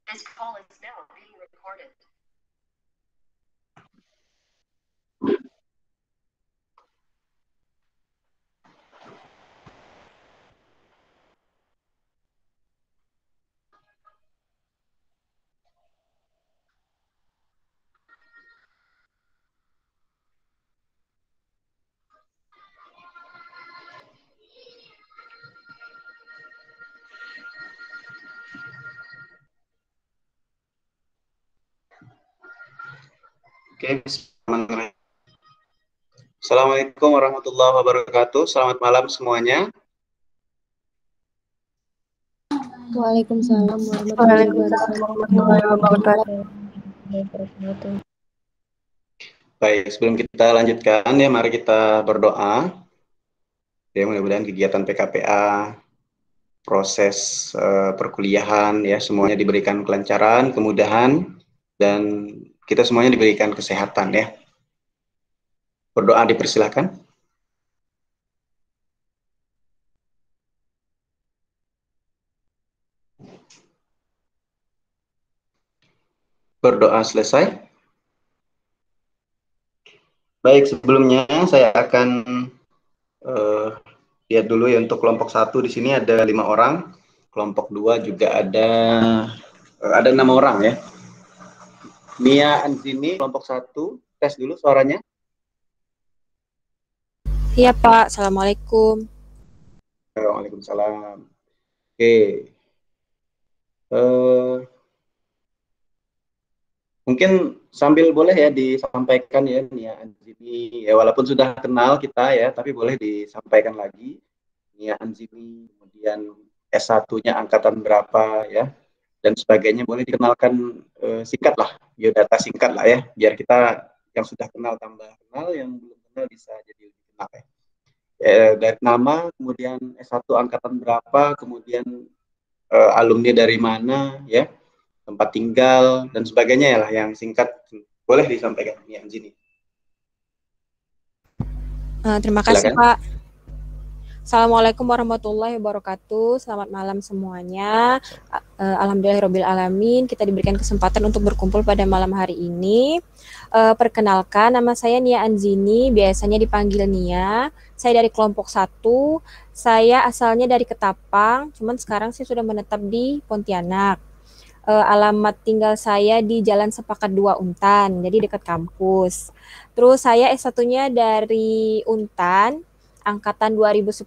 This call is now being recorded. Oke, bismillahirrahmanirrahim. Assalamualaikum warahmatullahi wabarakatuh. Selamat malam semuanya. Waalaikumsalam warahmatullahi wabarakatuh. Baik, sebelum kita lanjutkan ya, mari kita berdoa. Ya, mudah-mudahan kegiatan PKPA, proses perkuliahan ya, semuanya diberikan kelancaran, kemudahan, dan kita semuanya diberikan kesehatan ya. Berdoa dipersilakan. Berdoa selesai. Baik, sebelumnya saya akan lihat dulu ya, untuk kelompok 1 di sini ada 5 orang, kelompok 2 juga ada 6 orang ya. Nia Anzini, kelompok 1, tes dulu suaranya. Iya Pak, Assalamualaikum. Waalaikumsalam. Oke. Mungkin sambil boleh ya disampaikan ya Nia Anzini, ya walaupun sudah kenal kita ya, tapi boleh disampaikan lagi. Nia Anzini, kemudian S1-nya angkatan berapa ya, dan sebagainya, boleh dikenalkan singkat lah, biodata singkat lah ya, biar kita yang sudah kenal tambah kenal, yang belum kenal bisa jadi lebih kenal ya. Dari nama, kemudian S1 angkatan berapa, kemudian alumni dari mana ya, tempat tinggal dan sebagainya ya lah, yang singkat boleh disampaikan ya Anjini. Terima kasih Pak. Assalamualaikum warahmatullahi wabarakatuh. Selamat malam semuanya. Alhamdulillahirobbilalamin, kita diberikan kesempatan untuk berkumpul pada malam hari ini. Perkenalkan, nama saya Nia Anzini, biasanya dipanggil Nia. Saya dari kelompok 1. Saya asalnya dari Ketapang, cuman sekarang saya sudah menetap di Pontianak. Alamat tinggal saya di Jalan Sepakat 2 Untan, jadi dekat kampus. Terus saya S1-nya dari Untan, angkatan 2010,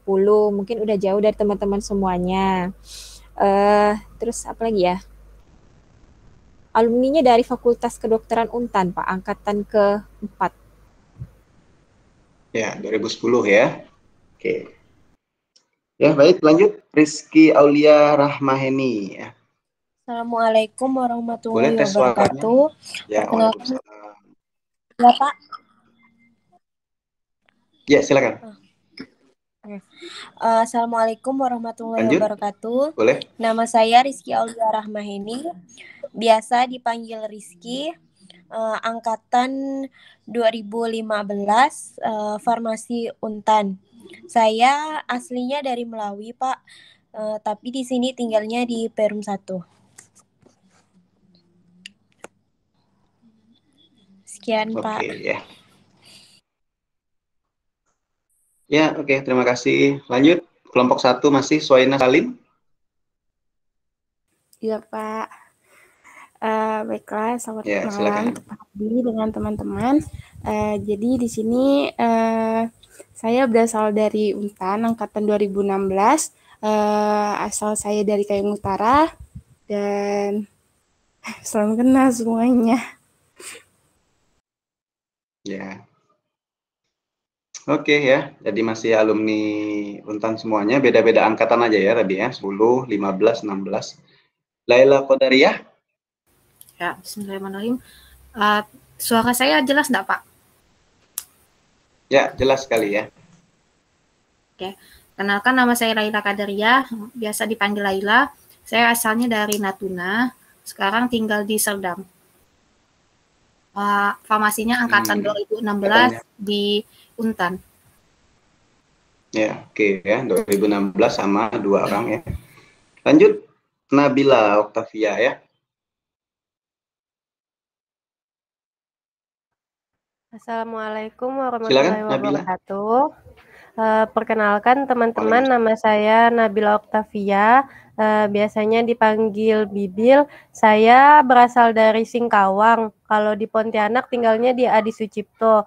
mungkin udah jauh dari teman-teman semuanya. Terus apa lagi ya? Alumninya dari Fakultas Kedokteran Untan, Pak, angkatan ke-4. Ya, 2010 ya. Oke. Ya, baik, lanjut. Rizky Aulia Rahmaheni ya. Assalamualaikum warahmatullahi wabarakatuh. Ya, waalaikumsalam. Ya, Pak. Ya, silakan. Assalamualaikum warahmatullahi wabarakatuh. Boleh. Nama saya Rizky Aulia Rahmaheni, biasa dipanggil Rizky, angkatan 2015, Farmasi Untan. Saya aslinya dari Melawi, Pak, tapi di sini tinggalnya di Perum 1. Sekian, Pak. Ya. Ya, oke, terima kasih. Lanjut, kelompok 1 masih Suaina Salim. Iya, Pak. Baiklah, selamat malam silakan. untuk Pak Abdi dengan teman-teman. Jadi di sini saya berasal dari Untan, angkatan 2016. Asal saya dari Kayung Utara, dan salam kenal semuanya. Ya. Oke ya, jadi masih alumni Untan semuanya, beda-beda angkatan aja ya tadi ya, 10, 15, 16. Laila Qadariyah. Ya, bismillahirrahmanirrahim. Suara saya jelas enggak, Pak? Ya, jelas sekali ya. Oke, kenalkan nama saya Laila Qadariyah, biasa dipanggil Laila. Saya asalnya dari Natuna, sekarang tinggal di Serdang. Farmasinya angkatan 2016 di Untan. Ya, oke ya, 2016 sama 2 orang ya. Lanjut, Nabila Oktavia ya. Assalamualaikum Silakan, warahmatullahi Nabila. wabarakatuh. Perkenalkan teman-teman, nama saya Nabila Oktavia. Biasanya dipanggil Bibil. Saya berasal dari Singkawang. Kalau di Pontianak tinggalnya di Adi Sucipto.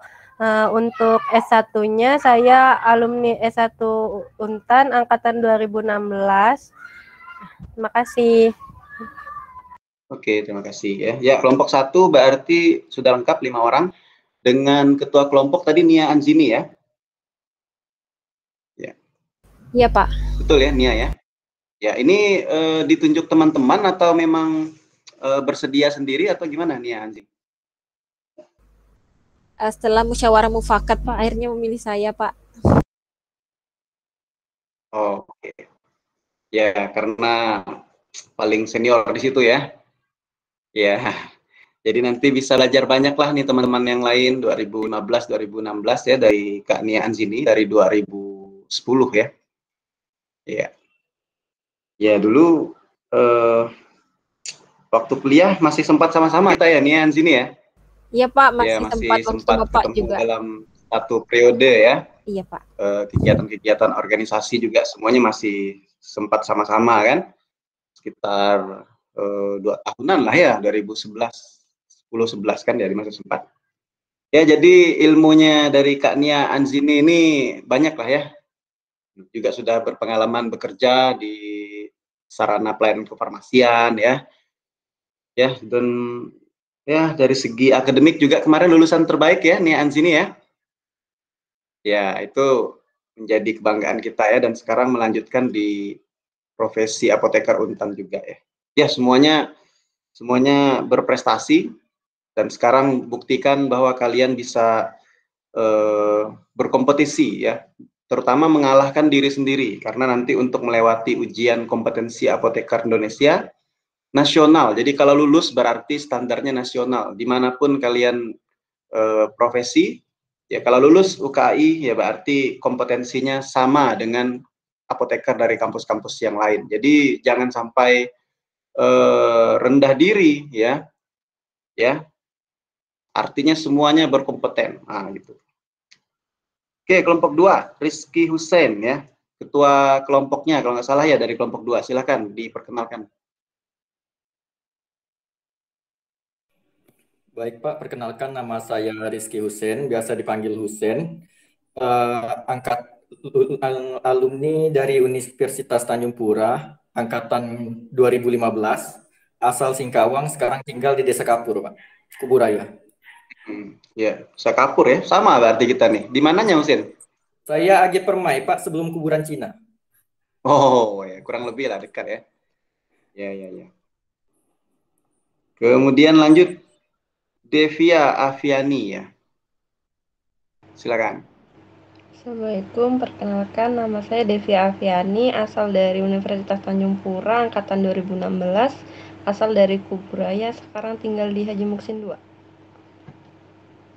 Untuk S1-nya saya alumni S1 Untan angkatan 2016. Terima kasih. Oke, terima kasih ya. Ya, kelompok 1 berarti sudah lengkap 5 orang. Dengan ketua kelompok tadi Nia Anzini ya? Ya. Iya, Pak. Betul ya, Nia ya? Ya, ini ditunjuk teman-teman atau memang bersedia sendiri atau gimana Nia Anzini? Setelah musyawarah mufakat, Pak, akhirnya memilih saya, Pak. Oke. Ya, karena paling senior di situ ya. Ya. Jadi nanti bisa belajar banyak lah nih teman-teman yang lain 2015, 2016 ya dari Kak Nia Anzini dari 2010 ya. Ya. Ya dulu waktu kuliah masih sempat sama-sama kita ya Nia Anzini ya. Iya, Pak, Ya, masih masih sempat waktu sempat Bapak ketemu juga. dalam satu periode ya. Iya, Pak. Kegiatan-kegiatan organisasi juga semuanya masih sempat sama-sama kan. Sekitar 2 tahunan lah ya, 2011. 10-11 kan dari masa sempat. Ya, jadi ilmunya dari Kak Nia Anzini ini banyak lah ya. Juga sudah berpengalaman bekerja di sarana pelayanan kefarmasian ya. Ya, dan ya dari segi akademik juga kemarin lulusan terbaik ya Nia Anzini ya. Ya, itu menjadi kebanggaan kita ya dan sekarang melanjutkan di profesi apoteker Untan juga ya. Ya, semuanya berprestasi. Dan sekarang buktikan bahwa kalian bisa berkompetisi ya, terutama mengalahkan diri sendiri, karena nanti untuk melewati ujian kompetensi apoteker Indonesia nasional, jadi kalau lulus berarti standarnya nasional, dimanapun kalian profesi, ya kalau lulus UKI ya berarti kompetensinya sama dengan apoteker dari kampus-kampus yang lain, jadi jangan sampai rendah diri ya, artinya semuanya berkompeten. Nah, gitu. Oke, kelompok 2, Rizky Hussein ya. Ketua kelompoknya kalau nggak salah ya dari kelompok 2. Silakan diperkenalkan. Baik Pak, perkenalkan nama saya Rizky Hussein, biasa dipanggil Hussein. Alumni dari Universitas Tanjung Pura, angkatan 2015, asal Singkawang, sekarang tinggal di Desa Kapur, Pak, Kuburaya. Ya, Sakapur ya, sama berarti kita nih. Di mananya Husin? Saya Agi Permai, Pak, sebelum kuburan Cina. Oh, ya kurang lebih lah dekat ya. Ya. Kemudian lanjut Devia Aviani ya. Silakan. Assalamualaikum, perkenalkan nama saya Devia Aviani, asal dari Universitas Tanjung Pura, angkatan 2016, asal dari Kuburaya, sekarang tinggal di Haji Muksin 2.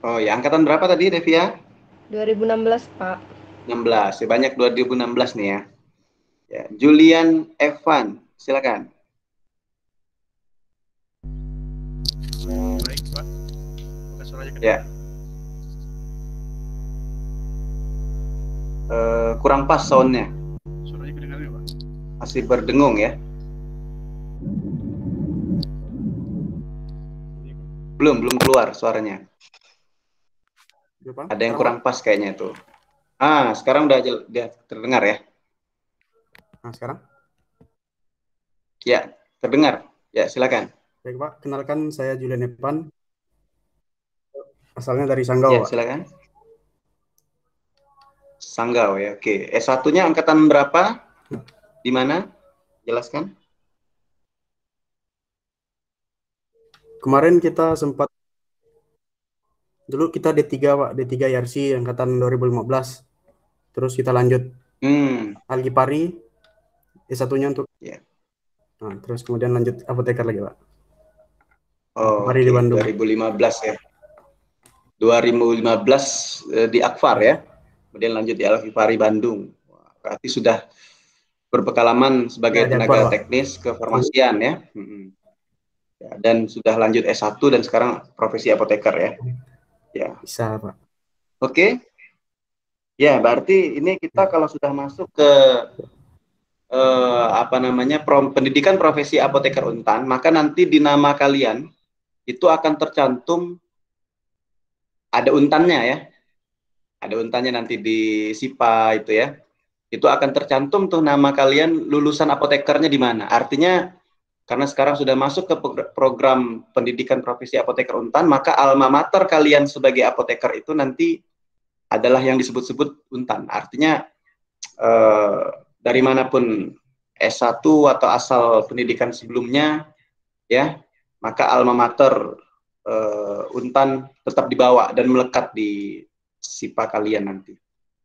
Oh ya, angkatan berapa tadi Devia? 2016, Pak. 16, ya banyak 2016 nih ya. Ya, Julian Evan, silakan. Baik, Pak. Ya. Kurang pas soundnya. Suaranya kedengaran ya, Pak? Masih berdengung ya. Belum keluar suaranya. Ada yang kurang pas kayaknya tuh. Sekarang udah terdengar ya. Nah, sekarang? Ya, terdengar. Ya, silakan. Baik, Pak. Kenalkan saya Julian Evan. Asalnya dari Sanggau, Ya, Pak. silakan. Sanggau ya. Oke. S1-nya angkatan berapa? Di mana? Jelaskan. Kemarin kita sempat dulu kita D3, Pak. D3 IRC angkatan 2015. Terus kita lanjut Algipari S1-nya untuk Nah, terus kemudian lanjut apoteker lagi, Pak. Oh, di Bandung. 2015 ya. 2015 di Akfar ya. Kemudian lanjut di Algipari Bandung. Berarti sudah berpengalaman sebagai tenaga teknis kefarmasian ya. Dan sudah lanjut S1 dan sekarang profesi apoteker ya. Ya. Bisa, Pak. Oke. Ya, berarti ini kita kalau sudah masuk ke pendidikan profesi apoteker Untan, maka nanti di nama kalian itu akan tercantum ada untannya ya. Ada untannya nanti di SIPA itu ya. Itu akan tercantum tuh nama kalian lulusan apotekernya di mana. Artinya karena sekarang sudah masuk ke program pendidikan profesi apoteker Untan, maka alma mater kalian sebagai apoteker itu nanti adalah yang disebut-sebut Untan. Artinya dari manapun S1 atau asal pendidikan sebelumnya ya, maka alma mater Untan tetap dibawa dan melekat di SIPA kalian nanti.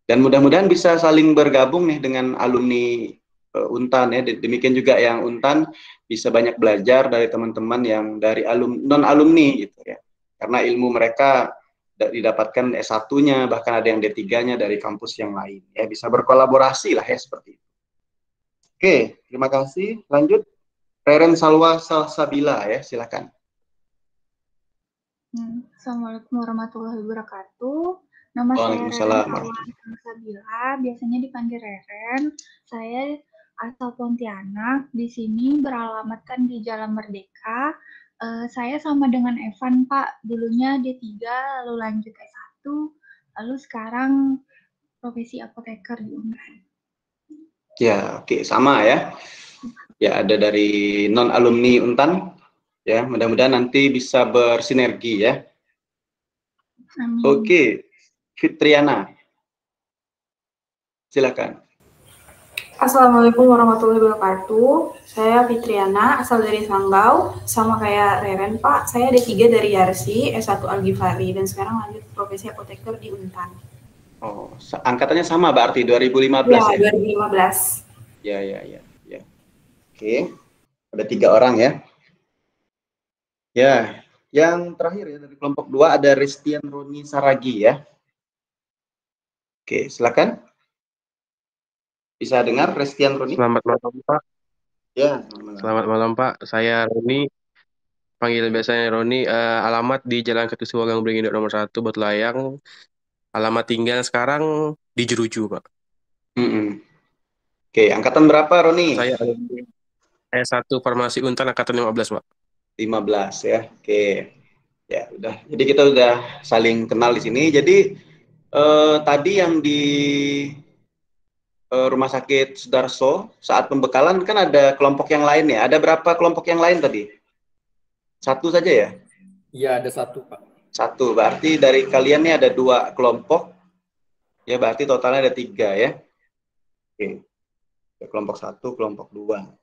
Dan mudah-mudahan bisa saling bergabung nih dengan alumni Untan ya. Demikian juga yang Untan bisa banyak belajar dari teman-teman yang dari non alumni gitu ya. Karena ilmu mereka didapatkan S1-nya, bahkan ada yang D3-nya dari kampus yang lain. Ya, bisa berkolaborasi lah ya seperti itu. Oke, terima kasih. Lanjut, Reren Salwa Salsabila ya, silakan. Assalamualaikum warahmatullahi wabarakatuh. Nama saya Reren Salwa Salsabila, biasanya dipanggil Reren. Saya asal Pontianak, di sini beralamatkan di Jalan Merdeka. Saya sama dengan Evan, Pak. Dulunya D3, lalu lanjut S1, lalu sekarang profesi apoteker di Untan. Ya, oke, sama ya. Ya, ada dari non-alumni Untan. Ya, mudah-mudahan nanti bisa bersinergi ya. Amin. Oke, Fitriana. Silakan. Assalamualaikum warahmatullahi wabarakatuh. Saya Fitriana, asal dari Sanggau, sama kayak Reren, Pak. Saya D3 dari Yarsi, S1 Al-Ghifari, dan sekarang lanjut profesi apoteker di Untan. Oh, angkatannya sama berarti 2015 ya? 2015. Ya. Oke, ada 3 orang ya. Ya, yang terakhir ya dari kelompok 2 ada Ristian Roni Saragi ya. Oke, silakan. Bisa dengar Ristian Roni? Selamat malam, Pak. Ya, selamat malam, Pak. Saya Roni, panggil biasanya Roni. Alamat di Jalan Ketusuwagang Beringinduk nomor 1, Batu Layang. Alamat tinggal sekarang di Jeruju, Pak. Oke, angkatan berapa, Roni? Saya S1 Farmasi Untan, angkatan 15, Pak. 15 ya. Oke. Ya, udah. Jadi kita udah saling kenal di sini. Jadi tadi yang di Rumah Sakit Sudarso saat pembekalan kan ada kelompok yang lain ya. Ada berapa kelompok yang lain tadi? 1 saja ya? Iya, ada 1, Pak. 1. Berarti dari kalian nih ada 2 kelompok. Ya, berarti totalnya ada 3 ya. Oke. Kelompok 1, kelompok 2.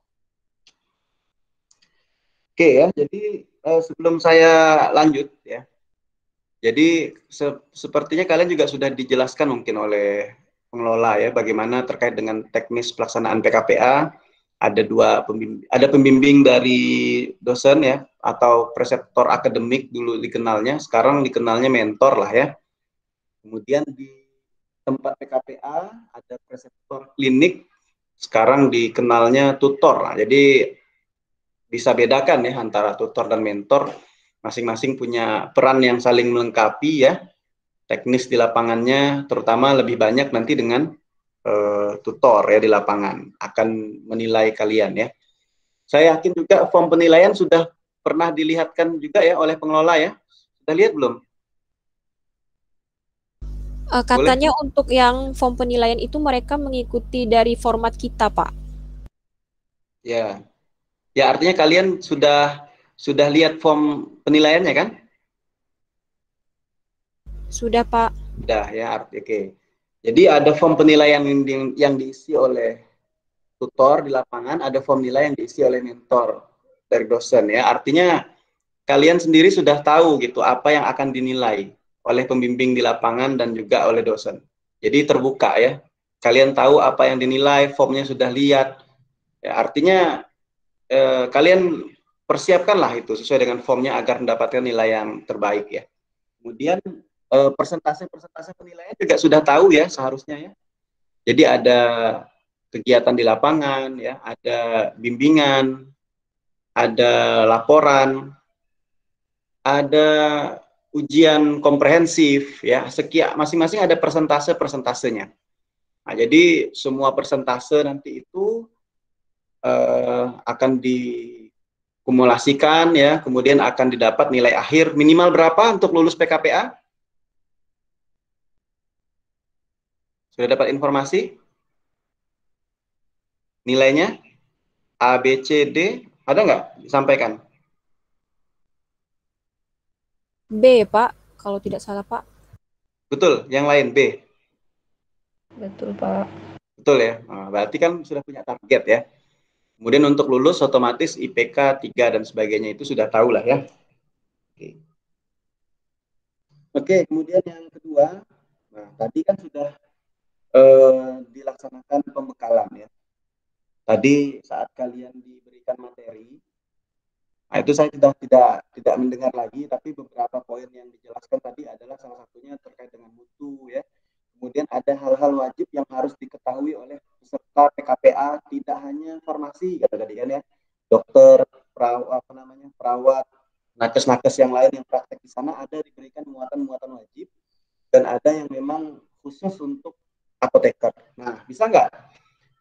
Oke ya, jadi sebelum saya lanjut ya. Jadi sepertinya kalian juga sudah dijelaskan mungkin oleh pengelola ya, bagaimana terkait dengan teknis pelaksanaan PKPA. Ada pembimbing dari dosen ya, atau preseptor akademik dulu dikenalnya, sekarang dikenalnya mentor lah ya. Kemudian di tempat PKPA ada preseptor klinik, sekarang dikenalnya tutor lah. Jadi bisa bedakan ya antara tutor dan mentor, masing-masing punya peran yang saling melengkapi ya. Teknis di lapangannya terutama lebih banyak nanti dengan tutor ya di lapangan akan menilai kalian ya. Saya yakin juga form penilaian sudah pernah dilihatkan juga ya oleh pengelola ya. Sudah lihat belum? Katanya boleh? Untuk yang form penilaian itu mereka mengikuti dari format kita, Pak. Ya. Ya, artinya kalian sudah lihat form penilaiannya kan? Sudah, Pak. Sudah ya, oke. Jadi ada form penilaian yang diisi oleh tutor di lapangan, ada form nilai yang diisi oleh mentor dari dosen ya. Artinya kalian sendiri sudah tahu gitu apa yang akan dinilai oleh pembimbing di lapangan dan juga oleh dosen. Jadi terbuka ya. Kalian tahu apa yang dinilai, formnya sudah lihat. Ya, artinya kalian persiapkanlah itu sesuai dengan formnya agar mendapatkan nilai yang terbaik ya. Kemudian persentase penilaian juga sudah tahu ya seharusnya ya. Jadi ada kegiatan di lapangan ya, ada bimbingan, ada laporan, ada ujian komprehensif ya, masing-masing ada persentase-persentasenya. Nah, jadi semua persentase nanti itu akan dikumulasikan ya, kemudian akan didapat nilai akhir minimal berapa untuk lulus PKPA? Sudah dapat informasi? Nilainya A, B, C, D, ada nggak disampaikan? B, Pak, kalau tidak salah, Pak. Betul, yang lain B. Betul, Pak. Betul ya. Nah, berarti kan sudah punya target ya. Kemudian untuk lulus otomatis IPK 3 dan sebagainya itu sudah tahu lah ya. Oke, kemudian yang kedua, nah tadi kan sudah dilaksanakan pembekalan ya. Tadi saat kalian diberikan materi, nah itu saya tidak mendengar lagi, tapi beberapa poin yang dijelaskan tadi adalah salah satunya terkait dengan mutu ya. Kemudian ada hal-hal wajib yang harus diketahui oleh peserta PKPA, tidak hanya farmasi tadi kan ya, dokter, perawat, nakes-nakes yang lain yang praktek di sana ada diberikan muatan-muatan wajib, dan ada yang memang khusus untuk apoteker. Nah, bisa nggak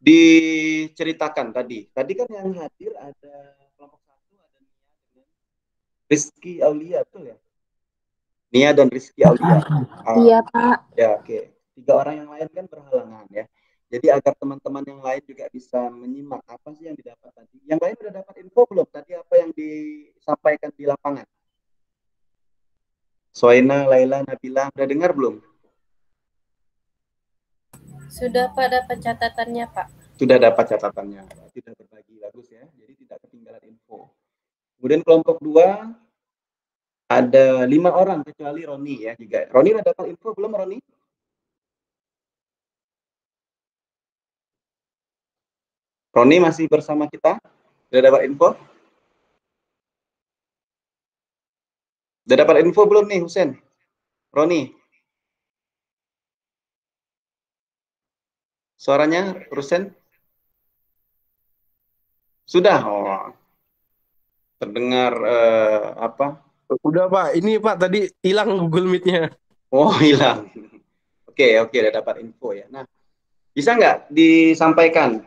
diceritakan tadi? Tadi kan yang hadir ada kelompok 1 ada Nia dengan Rizky Aulia, betul ya? Nia dan Rizky Aulia. Iya, Pak. Ya, oke. 3 orang yang lain kan berhalangan ya. Jadi agar teman-teman yang lain juga bisa menyimak apa sih yang didapat tadi. Yang lain sudah dapat info belum? Tadi apa yang disampaikan di lapangan? Soina, Laila, Nabila, udah dengar belum? Sudah Pak, dapat catatannya Pak. Sudah dapat catatannya. Sudah berbagi, bagus ya. Jadi tidak ketinggalan info. Kemudian kelompok 2 ada 5 orang kecuali Roni ya juga. Roni udah dapat info belum Roni? Roni masih bersama kita? Sudah dapat info? Sudah dapat info belum nih Husen? Roni? Suaranya Husen? Sudah? Oh. Terdengar apa? Udah Pak, ini Pak tadi hilang Google Meet-nya. Oh hilang. Oke, udah dapat info ya. Nah, bisa nggak disampaikan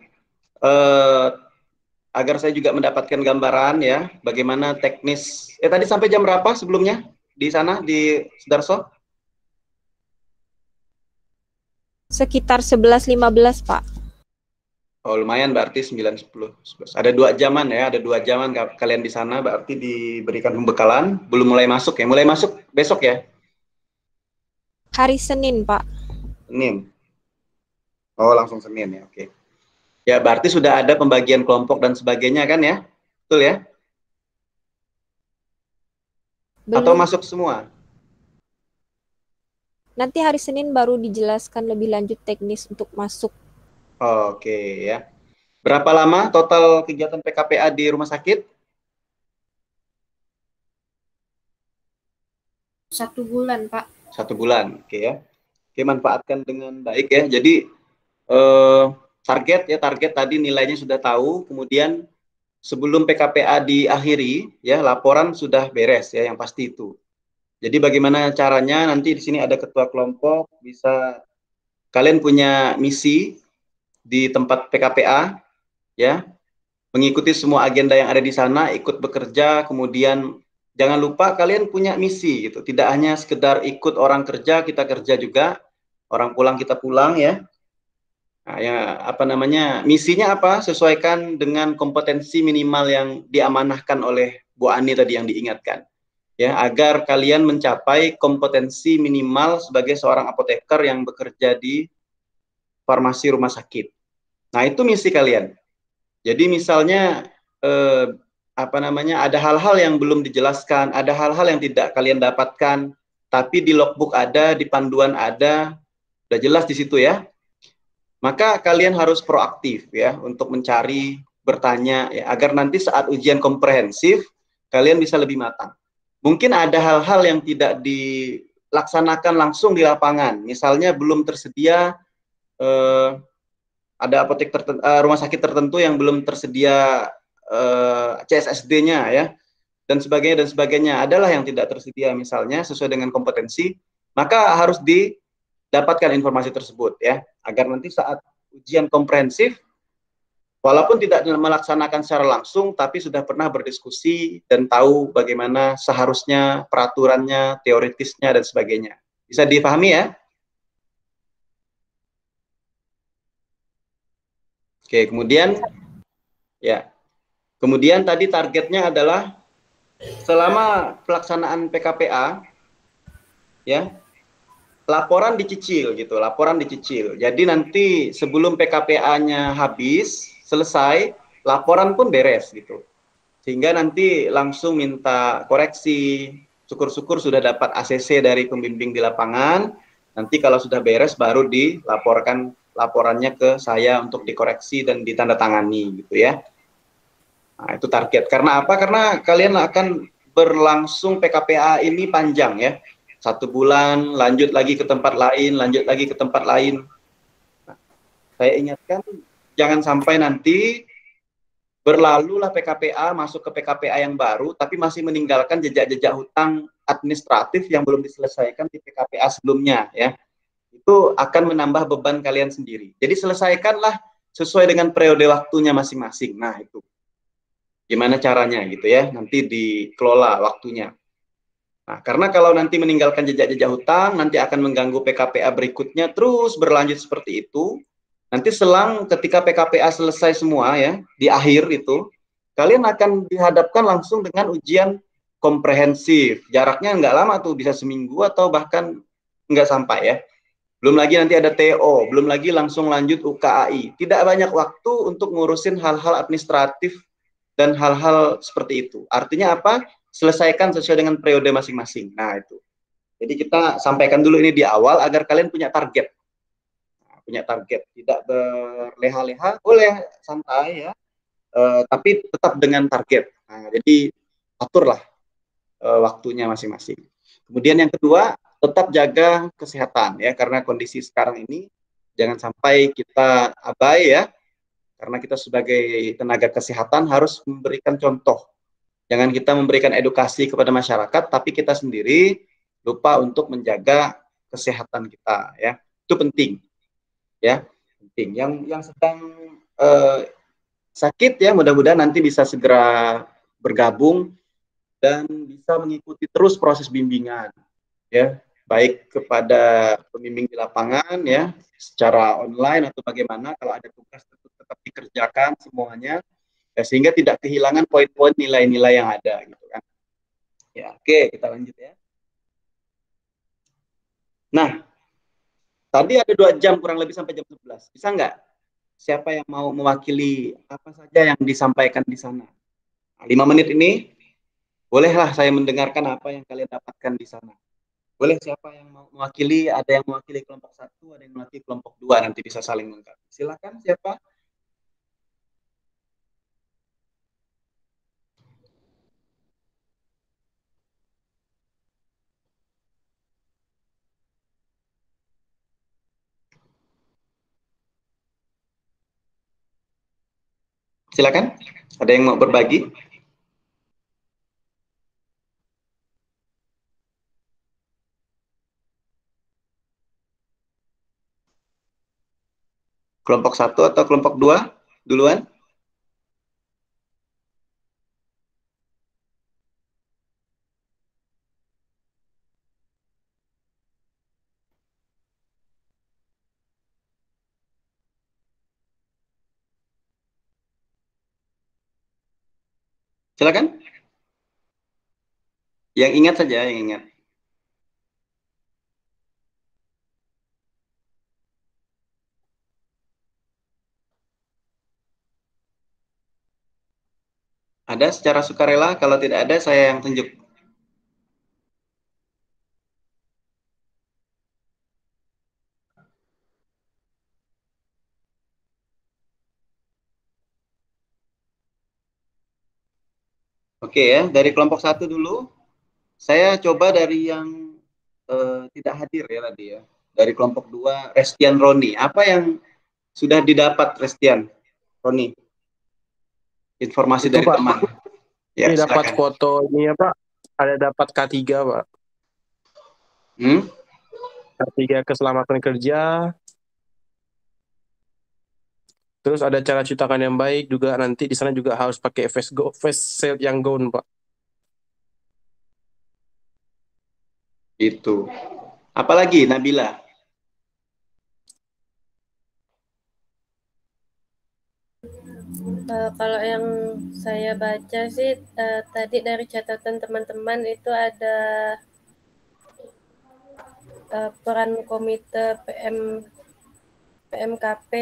agar saya juga mendapatkan gambaran ya, bagaimana teknis. Tadi sampai jam berapa sebelumnya di sana di Sudarso? Sekitar 11.15 Pak. Oh lumayan berarti 9, 10, 11. Ada 2 jaman ya, ada 2 jaman kalian di sana berarti diberikan pembekalan. Belum mulai masuk ya, mulai masuk besok ya? Hari Senin Pak. Senin. Oh langsung Senin ya, oke. Ya berarti sudah ada pembagian kelompok dan sebagainya kan ya? Betul ya? Belum. Atau masuk semua? Nanti hari Senin baru dijelaskan lebih lanjut teknis untuk masuk. Oke ya. Berapa lama total kegiatan PKPA di rumah sakit? 1 bulan, Pak. 1 bulan, oke ya. Oke, manfaatkan dengan baik ya. Jadi target tadi nilainya sudah tahu, kemudian sebelum PKPA diakhiri ya laporan sudah beres ya, yang pasti itu. Jadi bagaimana caranya, nanti di sini ada ketua kelompok, bisa kalian punya misi di tempat PKPA ya, mengikuti semua agenda yang ada di sana, ikut bekerja, kemudian jangan lupa kalian punya misi gitu, tidak hanya sekedar ikut orang kerja, kita kerja juga, orang pulang kita pulang ya. Nah, ya misinya apa? Sesuaikan dengan kompetensi minimal yang diamanahkan oleh Bu Ani tadi yang diingatkan. Ya, agar kalian mencapai kompetensi minimal sebagai seorang apoteker yang bekerja di farmasi rumah sakit. Nah, itu misi kalian. Jadi misalnya ada hal-hal yang belum dijelaskan, ada hal-hal yang tidak kalian dapatkan, tapi di logbook ada, di panduan ada, udah jelas di situ ya. Maka kalian harus proaktif ya untuk mencari, bertanya ya, agar nanti saat ujian komprehensif kalian bisa lebih matang. Mungkin ada hal-hal yang tidak dilaksanakan langsung di lapangan. Misalnya belum tersedia ada apotek rumah sakit tertentu yang belum tersedia CSSD-nya ya. dan sebagainya adalah yang tidak tersedia misalnya sesuai dengan kompetensi, maka harus didapatkan informasi tersebut ya, agar nanti saat ujian komprehensif walaupun tidak melaksanakan secara langsung tapi sudah pernah berdiskusi dan tahu bagaimana seharusnya peraturannya, teoritisnya dan sebagainya. Bisa dipahami ya? Oke, kemudian tadi targetnya adalah selama pelaksanaan PKPA ya, laporan dicicil gitu, laporan dicicil. Jadi nanti sebelum PKPA-nya habis, selesai, laporan pun beres gitu. Sehingga nanti langsung minta koreksi, syukur-syukur sudah dapat ACC dari pembimbing di lapangan, nanti kalau sudah beres baru dilaporkan laporannya ke saya untuk dikoreksi dan ditandatangani gitu ya. Nah, itu target. Karena apa? Karena kalian akan berlangsung PKPA ini panjang ya. 1 bulan, lanjut lagi ke tempat lain, lanjut lagi ke tempat lain. Nah, saya ingatkan jangan sampai nanti berlalulah PKPA, masuk ke PKPA yang baru, tapi masih meninggalkan jejak-jejak hutang administratif yang belum diselesaikan di PKPA sebelumnya ya. Itu akan menambah beban kalian sendiri. Jadi selesaikanlah sesuai dengan periode waktunya masing-masing. Nah itu gimana caranya gitu ya, nanti dikelola waktunya. Nah karena kalau nanti meninggalkan jejak-jejak hutang, nanti akan mengganggu PKPA berikutnya, terus berlanjut seperti itu. Nanti selang ketika PKPA selesai semua ya, di akhir itu, kalian akan dihadapkan langsung dengan ujian komprehensif. Jaraknya nggak lama tuh, bisa seminggu atau bahkan nggak sampai ya. Belum lagi nanti ada TO, belum lagi langsung lanjut UKAI. Tidak banyak waktu untuk ngurusin hal-hal administratif dan hal-hal seperti itu. Artinya apa? Selesaikan sesuai dengan periode masing-masing. Nah itu. Jadi kita sampaikan dulu ini di awal agar kalian punya target. Nah, punya target. Tidak berleha-leha, boleh santai ya. Tapi tetap dengan target. Nah, jadi aturlah waktunya masing-masing. Kemudian yang kedua, tetap jaga kesehatan ya, karena kondisi sekarang ini jangan sampai kita abai ya, karena kita sebagai tenaga kesehatan harus memberikan contoh. Jangan kita memberikan edukasi kepada masyarakat, tapi kita sendiri lupa untuk menjaga kesehatan kita ya. Itu penting ya, penting. Yang sedang sakit ya, mudah-mudahan nanti bisa segera bergabung dan bisa mengikuti terus proses bimbingan ya, baik kepada pembimbing di lapangan ya, secara online atau bagaimana, kalau ada tugas tetap dikerjakan semuanya ya, sehingga tidak kehilangan poin-poin nilai-nilai yang ada gitu kan. Ya, oke, kita lanjut ya. Nah, tadi ada 2 jam kurang lebih sampai jam 11. Bisa nggak? Siapa yang mau mewakili apa saja yang disampaikan di sana? Nah, 5 menit ini bolehlah saya mendengarkan apa yang kalian dapatkan di sana. Boleh siapa yang mau mewakili, ada yang mewakili kelompok 1, ada yang mewakili kelompok 2, nanti bisa saling melengkapi. Silakan siapa? Silakan. Ada yang mau berbagi? Kelompok 1 atau kelompok 2 duluan? Silakan. Yang ingat saja, yang ingat. Ada secara sukarela, kalau tidak ada saya yang tunjuk. Oke ya, dari kelompok 1 dulu. Saya coba dari yang tidak hadir ya tadi ya. Dari kelompok 2, Restian Roni. Apa yang sudah didapat Restian Roni? Informasi itu, dari Pak, teman. Ya, Ini dapat silakan. foto ini ya Pak. Ada dapat K3 Pak. K3 keselamatan kerja. Terus ada cara cuci tangan yang baik juga, nanti di sana juga harus pakai face shield yang gown Pak. Itu. Apalagi Nabila? Kalau yang saya baca sih tadi dari catatan teman-teman itu ada peran komite PMKP,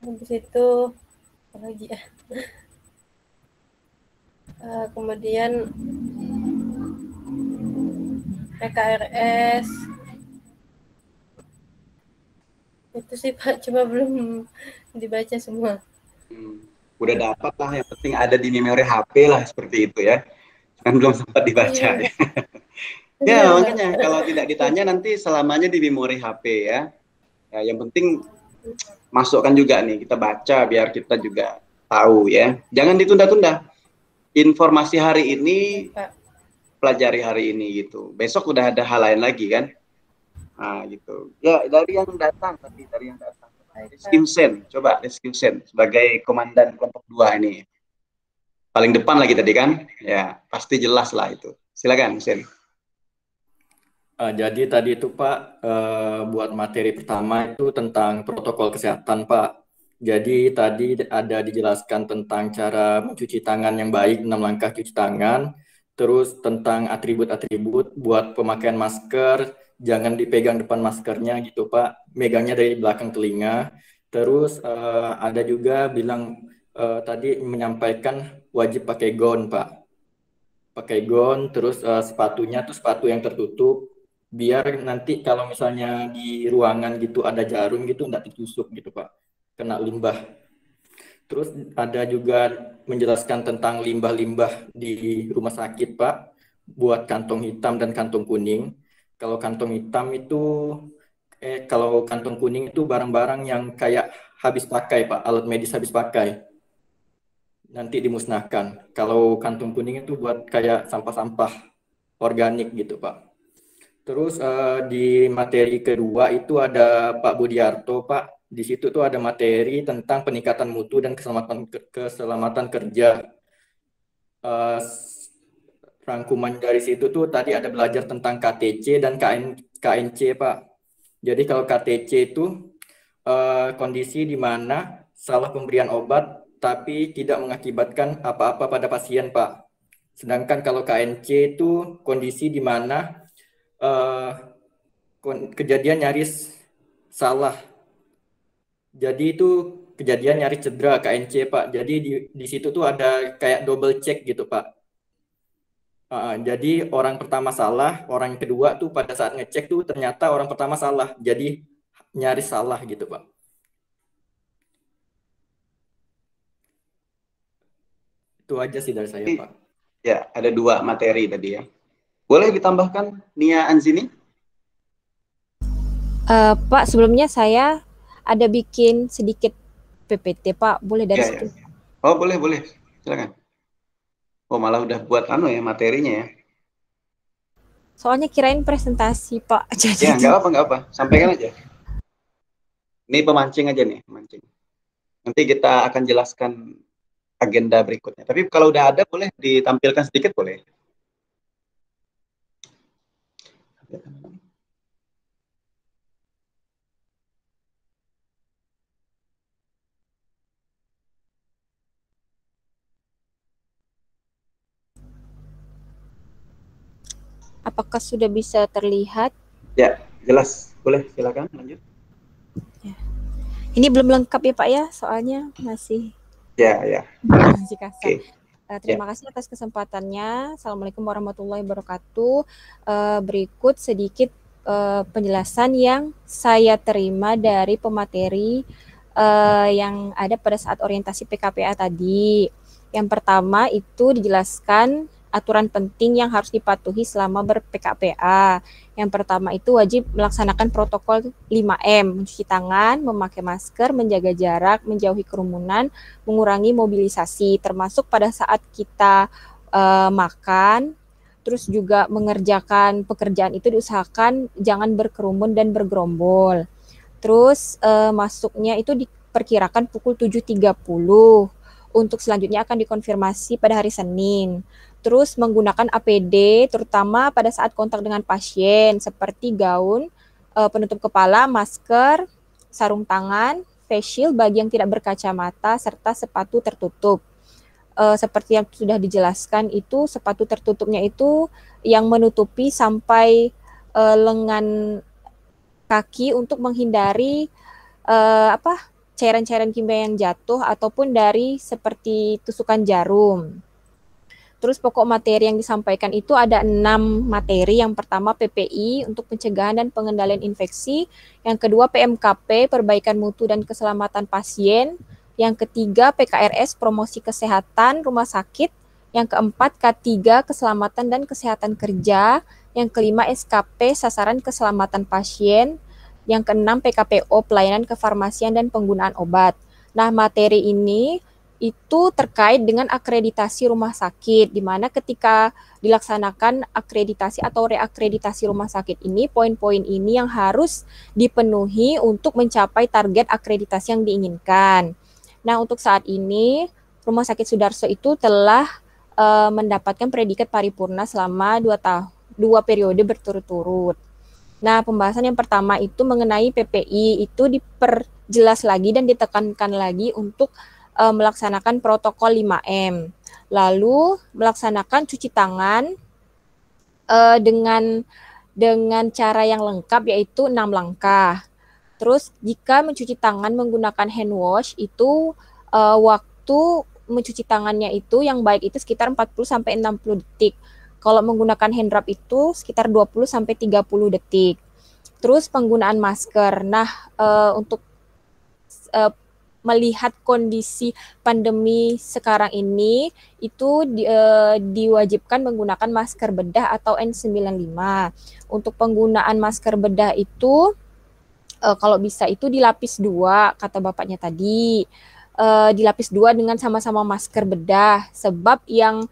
habis itu apa lagi ya? Kemudian PKRS. Itu sih Pak, cuma belum dibaca semua. Udah dapat lah, yang penting ada di memori HP lah, seperti itu ya. Kan belum sempat dibaca ya. Ya, makanya kalau tidak ditanya nanti selamanya di memori HP ya. Ya, yang penting masukkan juga nih, kita baca biar kita juga tahu ya. Jangan ditunda-tunda. Informasi hari ini, pelajari hari ini gitu. Besok udah ada hal lain lagi kan. Nah gitu. Ya, dari yang datang tadi, dari yang datang. Rizky Hussein, coba Rizky Hussein sebagai komandan kelompok 2 ini. Paling depan lagi tadi kan? Ya, pasti jelas lah itu. Silakan Hussein. Jadi tadi itu Pak, buat materi pertama itu tentang protokol kesehatan Pak. Jadi tadi ada dijelaskan tentang cara mencuci tangan yang baik, 6 langkah cuci tangan. Terus tentang atribut-atribut buat pemakaian masker, jangan dipegang depan maskernya gitu Pak, megangnya dari belakang telinga. Terus ada juga bilang tadi menyampaikan wajib pakai gaun Pak. Pakai gaun, terus sepatunya tuh sepatu yang tertutup, biar nanti kalau misalnya di ruangan gitu ada jarum gitu nggak tertusuk gitu Pak, kena limbah. Terus ada juga menjelaskan tentang limbah-limbah di rumah sakit Pak, buat kantong hitam dan kantong kuning. Kalau kantong hitam itu, kalau kantong kuning itu barang-barang yang kayak habis pakai Pak, alat medis habis pakai. Nanti dimusnahkan. Kalau kantong kuning itu buat kayak sampah-sampah organik gitu Pak. Terus di materi kedua itu ada Pak Budiarto Pak. Di situ tuh ada materi tentang peningkatan mutu dan keselamatan kerja. Rangkuman dari situ tuh tadi ada belajar tentang KTC dan KNC Pak. Jadi kalau KTC itu kondisi di mana salah pemberian obat tapi tidak mengakibatkan apa-apa pada pasien Pak. Sedangkan kalau KNC itu kondisi di mana kejadian nyaris salah. Jadi itu kejadian nyaris cedera KNC Pak. Jadi di situ tuh ada kayak double check gitu Pak. Jadi orang pertama salah, orang kedua tuh pada saat ngecek tuh ternyata orang pertama salah. Jadi nyaris salah gitu Pak. Itu aja sih dari saya Pak. Ya, ada 2 materi tadi ya. Boleh ditambahkan Nia Anzini? Pak, sebelumnya saya ada bikin sedikit PPT Pak, boleh dari situ? Ya. Oh boleh, silakan. Oh malah udah buat materinya ya. Soalnya kirain presentasi Pak. Ya nggak apa, sampaikan aja. Ini pemancing aja nih, pemancing. Nanti kita akan jelaskan agenda berikutnya. Tapi kalau udah ada boleh ditampilkan sedikit boleh. Apakah sudah bisa terlihat? Ya, jelas. Boleh, silakan lanjut. Ya. Ini belum lengkap ya Pak ya, soalnya masih. Ya. Masih kasar. Okay. Terima kasih atas kesempatannya. Assalamualaikum warahmatullahi wabarakatuh. Berikut sedikit penjelasan yang saya terima dari pemateri yang ada pada saat orientasi PKPA tadi. Yang pertama itu dijelaskan aturan penting yang harus dipatuhi selama ber-PKPA. Yang pertama itu wajib melaksanakan protokol 5M, mencuci tangan, memakai masker, menjaga jarak, menjauhi kerumunan, mengurangi mobilisasi, termasuk pada saat kita makan, terus juga mengerjakan pekerjaan itu diusahakan jangan berkerumun dan bergerombol. Terus masuknya itu diperkirakan pukul 7.30. Untuk selanjutnya akan dikonfirmasi pada hari Senin. Terus menggunakan APD terutama pada saat kontak dengan pasien seperti gaun, penutup kepala, masker, sarung tangan, face shield bagi yang tidak berkacamata, serta sepatu tertutup. Seperti yang sudah dijelaskan itu sepatu tertutupnya itu yang menutupi sampai lengan kaki untuk menghindari cairan-cairan kimia yang jatuh ataupun dari seperti tusukan jarum. Terus pokok materi yang disampaikan itu ada 6 materi. Yang pertama PPI untuk pencegahan dan pengendalian infeksi. Yang kedua PMKP, perbaikan mutu dan keselamatan pasien. Yang ketiga PKRS, promosi kesehatan rumah sakit. Yang keempat K3, keselamatan dan kesehatan kerja. Yang kelima SKP, sasaran keselamatan pasien. Yang keenam PKPO, pelayanan kefarmasian dan penggunaan obat. Nah, materi ini itu terkait dengan akreditasi rumah sakit, di mana ketika dilaksanakan akreditasi atau reakreditasi rumah sakit ini, poin-poin ini yang harus dipenuhi untuk mencapai target akreditasi yang diinginkan. Nah, untuk saat ini, Rumah Sakit Sudarso itu telah mendapatkan predikat paripurna selama 2 periode berturut-turut. Nah, pembahasan yang pertama itu mengenai PPI, itu diperjelas lagi dan ditekankan lagi untuk melaksanakan protokol 5M. Lalu melaksanakan cuci tangan dengan cara yang lengkap yaitu 6 langkah. Terus jika mencuci tangan menggunakan hand wash itu waktu mencuci tangannya itu yang baik itu sekitar 40-60 detik. Kalau menggunakan hand rub itu sekitar 20-30 detik. Terus penggunaan masker. Nah, untuk melihat kondisi pandemi sekarang ini itu diwajibkan menggunakan masker bedah atau N95. Untuk penggunaan masker bedah itu kalau bisa itu dilapis 2 kata bapaknya tadi. Dilapis 2 dengan sama-sama masker bedah, sebab yang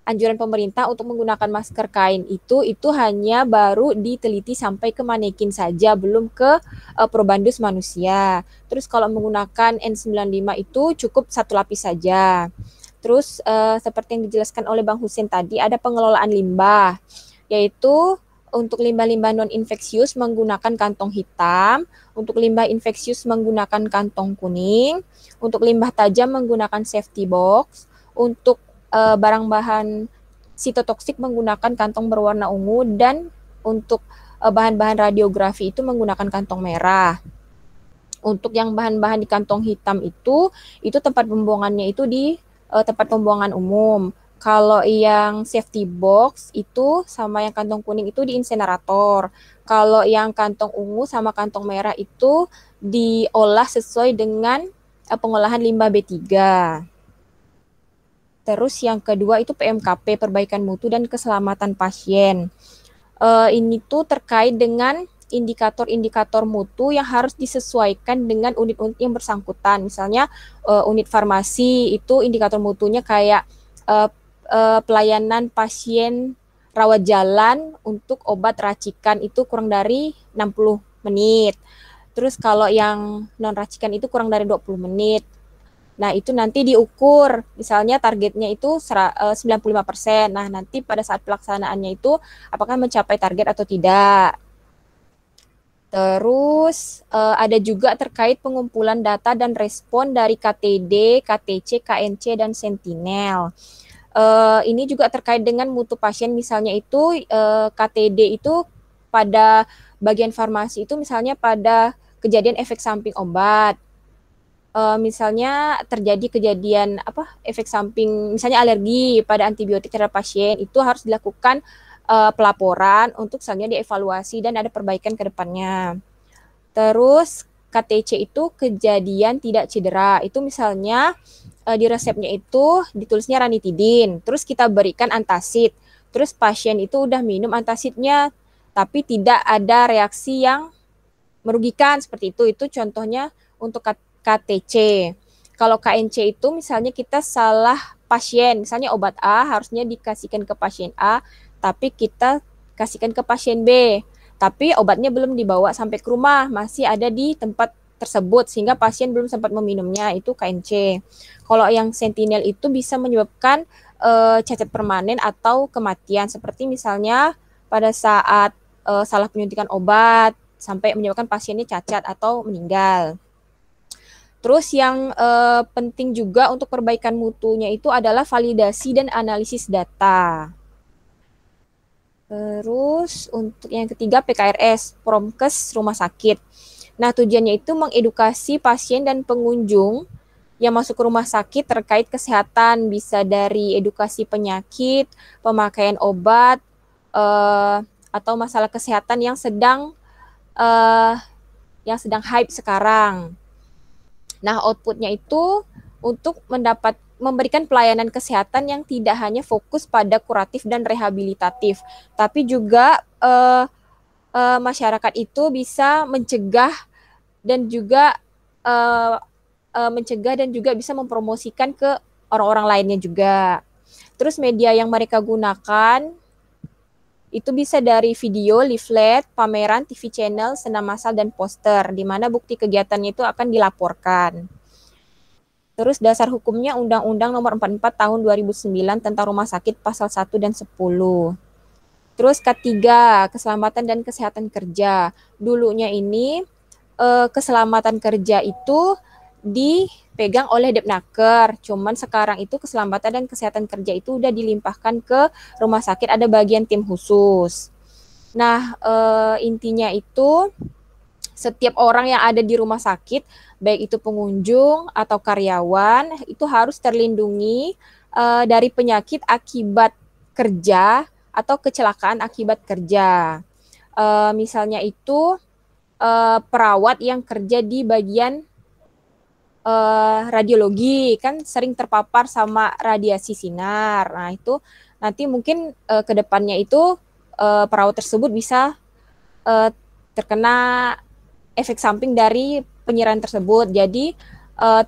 anjuran pemerintah untuk menggunakan masker kain itu hanya baru diteliti sampai ke manekin saja, belum ke probandus manusia. Terus kalau menggunakan N95 itu cukup 1 lapis saja. Terus seperti yang dijelaskan oleh Bang Husin tadi, ada pengelolaan limbah, yaitu untuk limbah-limbah non-infeksius menggunakan kantong hitam, untuk limbah infeksius menggunakan kantong kuning, untuk limbah tajam menggunakan safety box, untuk barang-bahan sitotoksik menggunakan kantong berwarna ungu, dan untuk bahan-bahan radiografi itu menggunakan kantong merah. Untuk yang bahan-bahan di kantong hitam itu tempat pembuangannya itu di tempat pembuangan umum. Kalau yang safety box itu sama yang kantong kuning itu di insenerator. Kalau yang kantong ungu sama kantong merah itu diolah sesuai dengan pengolahan limbah B3. Terus yang kedua itu PMKP, perbaikan mutu dan keselamatan pasien. Ini tuh terkait dengan indikator-indikator mutu yang harus disesuaikan dengan unit-unit yang bersangkutan. Misalnya unit farmasi itu indikator mutunya kayak pelayanan pasien rawat jalan untuk obat racikan itu kurang dari 60 menit. Terus kalau yang non racikan itu kurang dari 20 menit. Nah, itu nanti diukur, misalnya targetnya itu 95%. Nah, nanti pada saat pelaksanaannya itu apakah mencapai target atau tidak. Terus ada juga terkait pengumpulan data dan respon dari KTD, KTC, KNC, dan Sentinel. Ini juga terkait dengan mutu pasien, misalnya itu KTD itu pada bagian farmasi itu misalnya pada kejadian efek samping obat. Misalnya terjadi kejadian efek samping misalnya alergi pada antibiotik terhadap pasien, itu harus dilakukan pelaporan untuk selanjutnya dievaluasi dan ada perbaikan ke depannya. Terus KTC itu kejadian tidak cedera, itu misalnya di resepnya itu ditulisnya ranitidin, terus kita berikan antasid, terus pasien itu udah minum antasidnya, tapi tidak ada reaksi yang merugikan seperti itu contohnya untuk KTC. Kalau KNC itu misalnya kita salah pasien, misalnya obat A harusnya dikasihkan ke pasien A, tapi kita kasihkan ke pasien B, tapi obatnya belum dibawa sampai ke rumah, masih ada di tempat tersebut sehingga pasien belum sempat meminumnya, itu KNC. Kalau yang sentinel itu bisa menyebabkan cacat permanen atau kematian, seperti misalnya pada saat salah penyuntikan obat sampai menyebabkan pasiennya cacat atau meninggal. Terus yang penting juga untuk perbaikan mutunya itu adalah validasi dan analisis data. Terus untuk yang ketiga PKRS, Promkes rumah sakit. Nah, tujuannya itu mengedukasi pasien dan pengunjung yang masuk ke rumah sakit terkait kesehatan, bisa dari edukasi penyakit, pemakaian obat, atau masalah kesehatan yang sedang hype sekarang. Nah, outputnya itu untuk memberikan pelayanan kesehatan yang tidak hanya fokus pada kuratif dan rehabilitatif, tapi juga masyarakat itu bisa mencegah dan juga bisa mempromosikan ke orang-orang lainnya juga. Terus media yang mereka gunakan itu bisa dari video, leaflet, pameran, TV channel, senam massal, dan poster, di mana bukti kegiatannya itu akan dilaporkan. Terus dasar hukumnya Undang-Undang Nomor 44 Tahun 2009 tentang Rumah Sakit Pasal 1 dan 10. Terus ketiga, keselamatan dan kesehatan kerja. Dulunya ini keselamatan kerja itu dipegang oleh Depnaker, cuman sekarang itu keselamatan dan kesehatan kerja itu udah dilimpahkan ke rumah sakit, ada bagian tim khusus. Nah, intinya itu setiap orang yang ada di rumah sakit, baik itu pengunjung atau karyawan, itu harus terlindungi dari penyakit akibat kerja atau kecelakaan akibat kerja. Misalnya itu perawat yang kerja di bagian radiologi kan sering terpapar sama radiasi sinar. Nah, itu nanti mungkin ke depannya itu perawat tersebut bisa terkena efek samping dari penyerahan tersebut. Jadi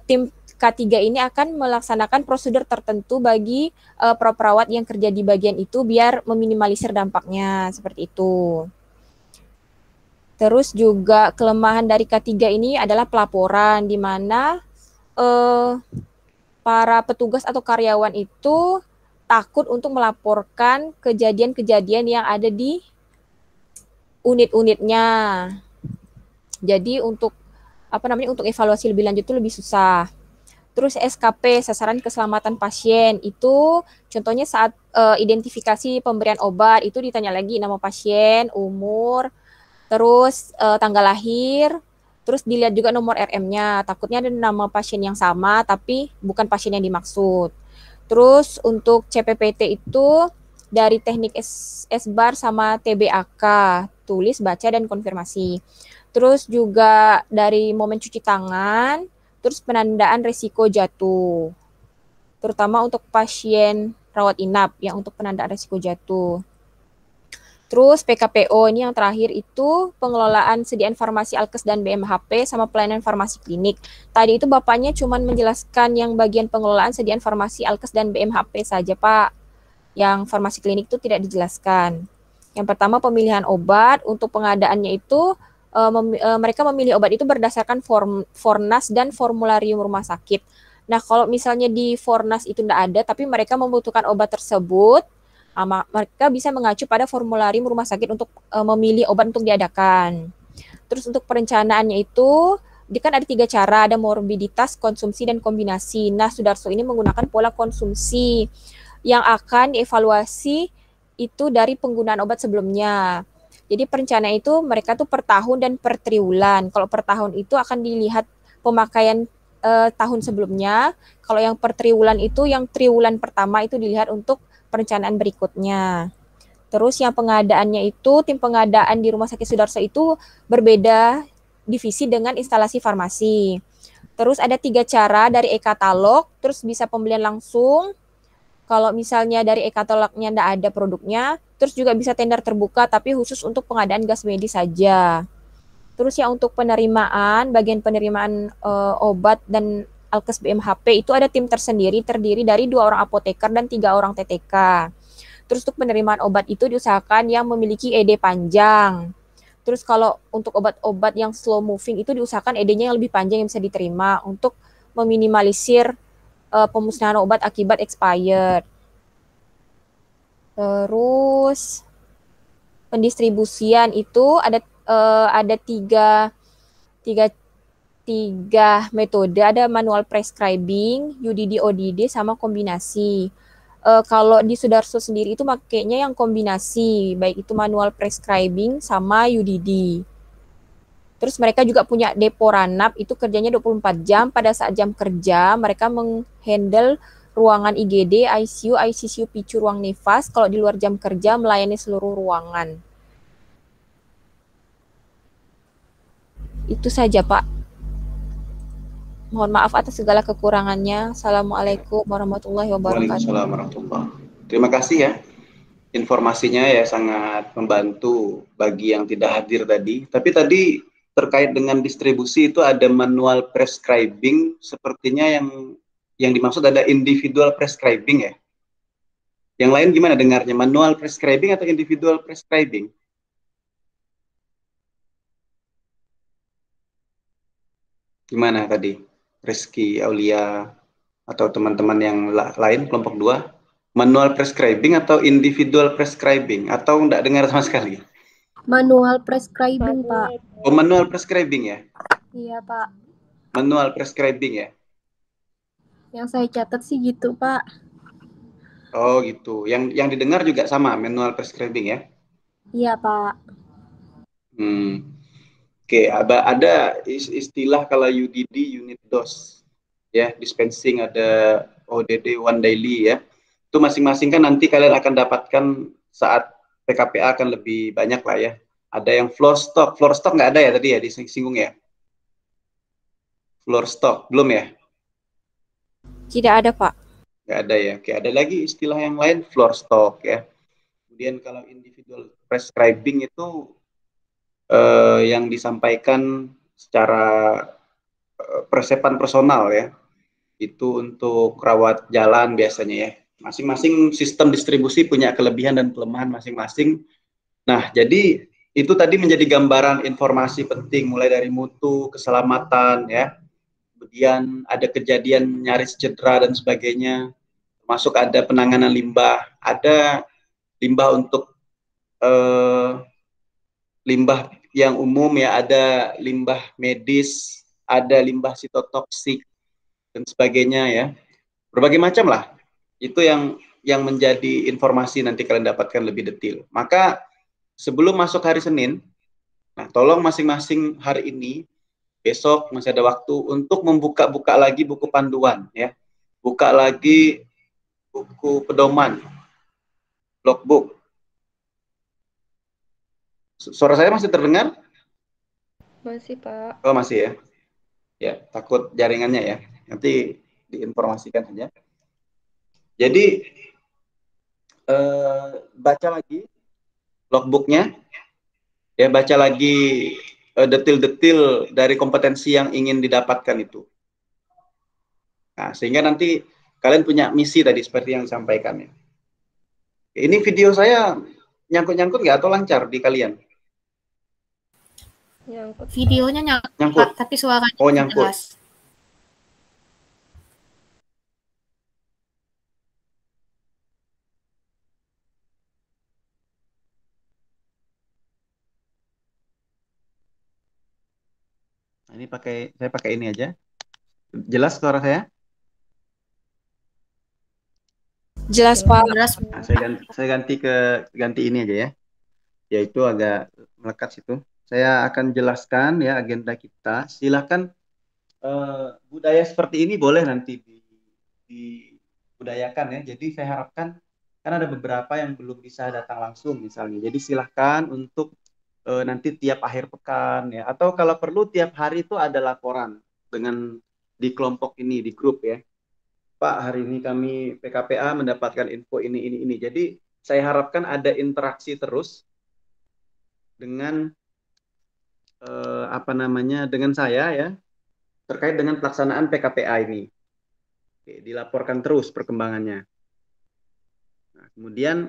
tim K3 ini akan melaksanakan prosedur tertentu bagi perawat yang kerja di bagian itu biar meminimalisir dampaknya, seperti itu. Terus juga kelemahan dari K3 ini adalah pelaporan, di mana para petugas atau karyawan itu takut untuk melaporkan kejadian-kejadian yang ada di unit-unitnya. Jadi untuk untuk evaluasi lebih lanjut itu lebih susah. Terus SKP, sasaran keselamatan pasien, itu contohnya saat identifikasi pemberian obat itu ditanya lagi nama pasien, umur, terus tanggal lahir, terus dilihat juga nomor RM-nya. Takutnya ada nama pasien yang sama tapi bukan pasien yang dimaksud. Terus untuk CPPT itu dari teknik SBAR sama TBAK, tulis, baca, dan konfirmasi. Terus juga dari momen cuci tangan, terus penandaan risiko jatuh. Terutama untuk pasien rawat inap yang untuk penandaan risiko jatuh. Terus PKPO ini yang terakhir itu pengelolaan sediaan farmasi Alkes dan BMHP sama pelayanan farmasi klinik. Tadi itu Bapaknya cuma menjelaskan yang bagian pengelolaan sediaan farmasi Alkes dan BMHP saja, Pak. Yang farmasi klinik itu tidak dijelaskan. Yang pertama pemilihan obat, untuk pengadaannya itu mereka memilih obat itu berdasarkan Fornas dan formularium rumah sakit. Nah, kalau misalnya di Fornas itu tidak ada, tapi mereka membutuhkan obat tersebut, mereka bisa mengacu pada formularium rumah sakit untuk memilih obat untuk diadakan. Terus untuk perencanaannya itu, kan ada 3 cara, ada morbiditas, konsumsi, dan kombinasi. Nah, Sudarso ini menggunakan pola konsumsi yang akan dievaluasi itu dari penggunaan obat sebelumnya. Jadi perencanaan itu mereka tuh per tahun dan per triwulan. Kalau per tahun itu akan dilihat pemakaian tahun sebelumnya. Kalau yang per triwulan itu, yang triwulan pertama itu dilihat untuk perencanaan berikutnya. Terus yang pengadaannya itu, tim pengadaan di Rumah Sakit Sudarso itu berbeda divisi dengan instalasi farmasi. Terus ada 3 cara dari e-katalog, terus bisa pembelian langsung. Kalau misalnya dari e-katalognya nggak ada produknya, terus juga bisa tender terbuka tapi khusus untuk pengadaan gas medis saja. Terus ya untuk penerimaan, bagian penerimaan obat dan alkes BMHP itu ada tim tersendiri terdiri dari 2 orang apoteker dan 3 orang TTK. Terus untuk penerimaan obat itu diusahakan yang memiliki ED panjang. Terus kalau untuk obat-obat yang slow moving itu diusahakan ED-nya yang lebih panjang yang bisa diterima untuk meminimalisir pemusnahan obat akibat expired. Terus pendistribusian itu ada tiga metode, ada manual prescribing, UDD, ODD, sama kombinasi. Kalau di Sudarso sendiri itu makainya yang kombinasi, baik itu manual prescribing sama UDD. Terus mereka juga punya depo ranap, itu kerjanya 24 jam. Pada saat jam kerja, mereka menghandle ruangan IGD, ICU, ICCU, PICU, ruang nifas. Kalau di luar jam kerja, melayani seluruh ruangan. Itu saja, Pak. Mohon maaf atas segala kekurangannya. Assalamualaikum warahmatullahi wabarakatuh. Waalaikumsalam warahmatullahi. Terima kasih ya. Informasinya ya sangat membantu bagi yang tidak hadir tadi. Tapi tadi terkait dengan distribusi itu ada manual prescribing, sepertinya yang dimaksud ada individual prescribing ya. Yang lain gimana dengarnya? Manual prescribing atau individual prescribing? Gimana tadi? Rizky, Aulia, atau teman-teman yang lain, kelompok 2, manual prescribing atau individual prescribing, atau enggak dengar sama sekali? Manual prescribing, Pak. Oh, manual prescribing ya? Iya, Pak. Manual prescribing ya? Yang saya catat sih gitu, Pak. Oh, gitu. Yang didengar juga sama, manual prescribing ya? Iya, Pak. Oke, ada istilah kalau UDD, unit dose, ya, dispensing, ada ODD, one daily ya. Itu masing-masing kan nanti kalian akan dapatkan saat PKPA akan lebih banyak lah ya. Ada yang floor stock nggak ada ya tadi ya, disinggung ya? Floor stock, belum ya? Tidak ada, Pak. Nggak ada ya. Oke, ada lagi istilah yang lain, floor stock ya. Kemudian kalau individual prescribing itu yang disampaikan secara persepan personal ya, itu untuk rawat jalan biasanya ya. Masing-masing sistem distribusi punya kelebihan dan kelemahan masing-masing. Nah, jadi itu tadi menjadi gambaran informasi penting mulai dari mutu, keselamatan ya, kemudian ada kejadian nyaris cedera dan sebagainya, termasuk ada penanganan limbah, ada limbah untuk limbah yang umum ya, ada limbah medis, ada limbah sitotoksik dan sebagainya ya, berbagai macam lah. Itu yang menjadi informasi nanti kalian dapatkan lebih detail. Maka sebelum masuk hari Senin, nah tolong masing-masing hari ini, besok masih ada waktu untuk membuka-buka lagi buku panduan ya, buka lagi buku pedoman, logbook. Suara saya masih terdengar? Masih, Pak. Oh, masih ya. Ya, takut jaringannya ya. Nanti diinformasikan saja. Jadi, baca lagi logbooknya. Ya, baca lagi detil-detil dari kompetensi yang ingin didapatkan itu. Nah, sehingga nanti kalian punya misi tadi seperti yang disampaikan ya. Ini video saya nyangkut-nyangkut nggak atau lancar di kalian? Nyangkut. Videonya nyangkut, tapi suaranya nyangkut. jelas. Ini saya pakai ini aja. Jelas suara saya? Jelas, Pak. Nah, saya ganti ini aja ya. Yaitu agak melekat situ. Saya akan jelaskan ya agenda kita. Silakan budaya seperti ini boleh nanti dibudayakan ya. Jadi saya harapkan, kan ada beberapa yang belum bisa datang langsung misalnya. Jadi silahkan untuk nanti tiap akhir pekan ya, atau kalau perlu tiap hari itu ada laporan dengan di kelompok ini, di grup ya. Pak, hari ini kami PKPA mendapatkan info ini. Jadi saya harapkan ada interaksi terus dengan dengan saya ya terkait dengan pelaksanaan PKPA ini. Oke, dilaporkan terus perkembangannya. Nah, kemudian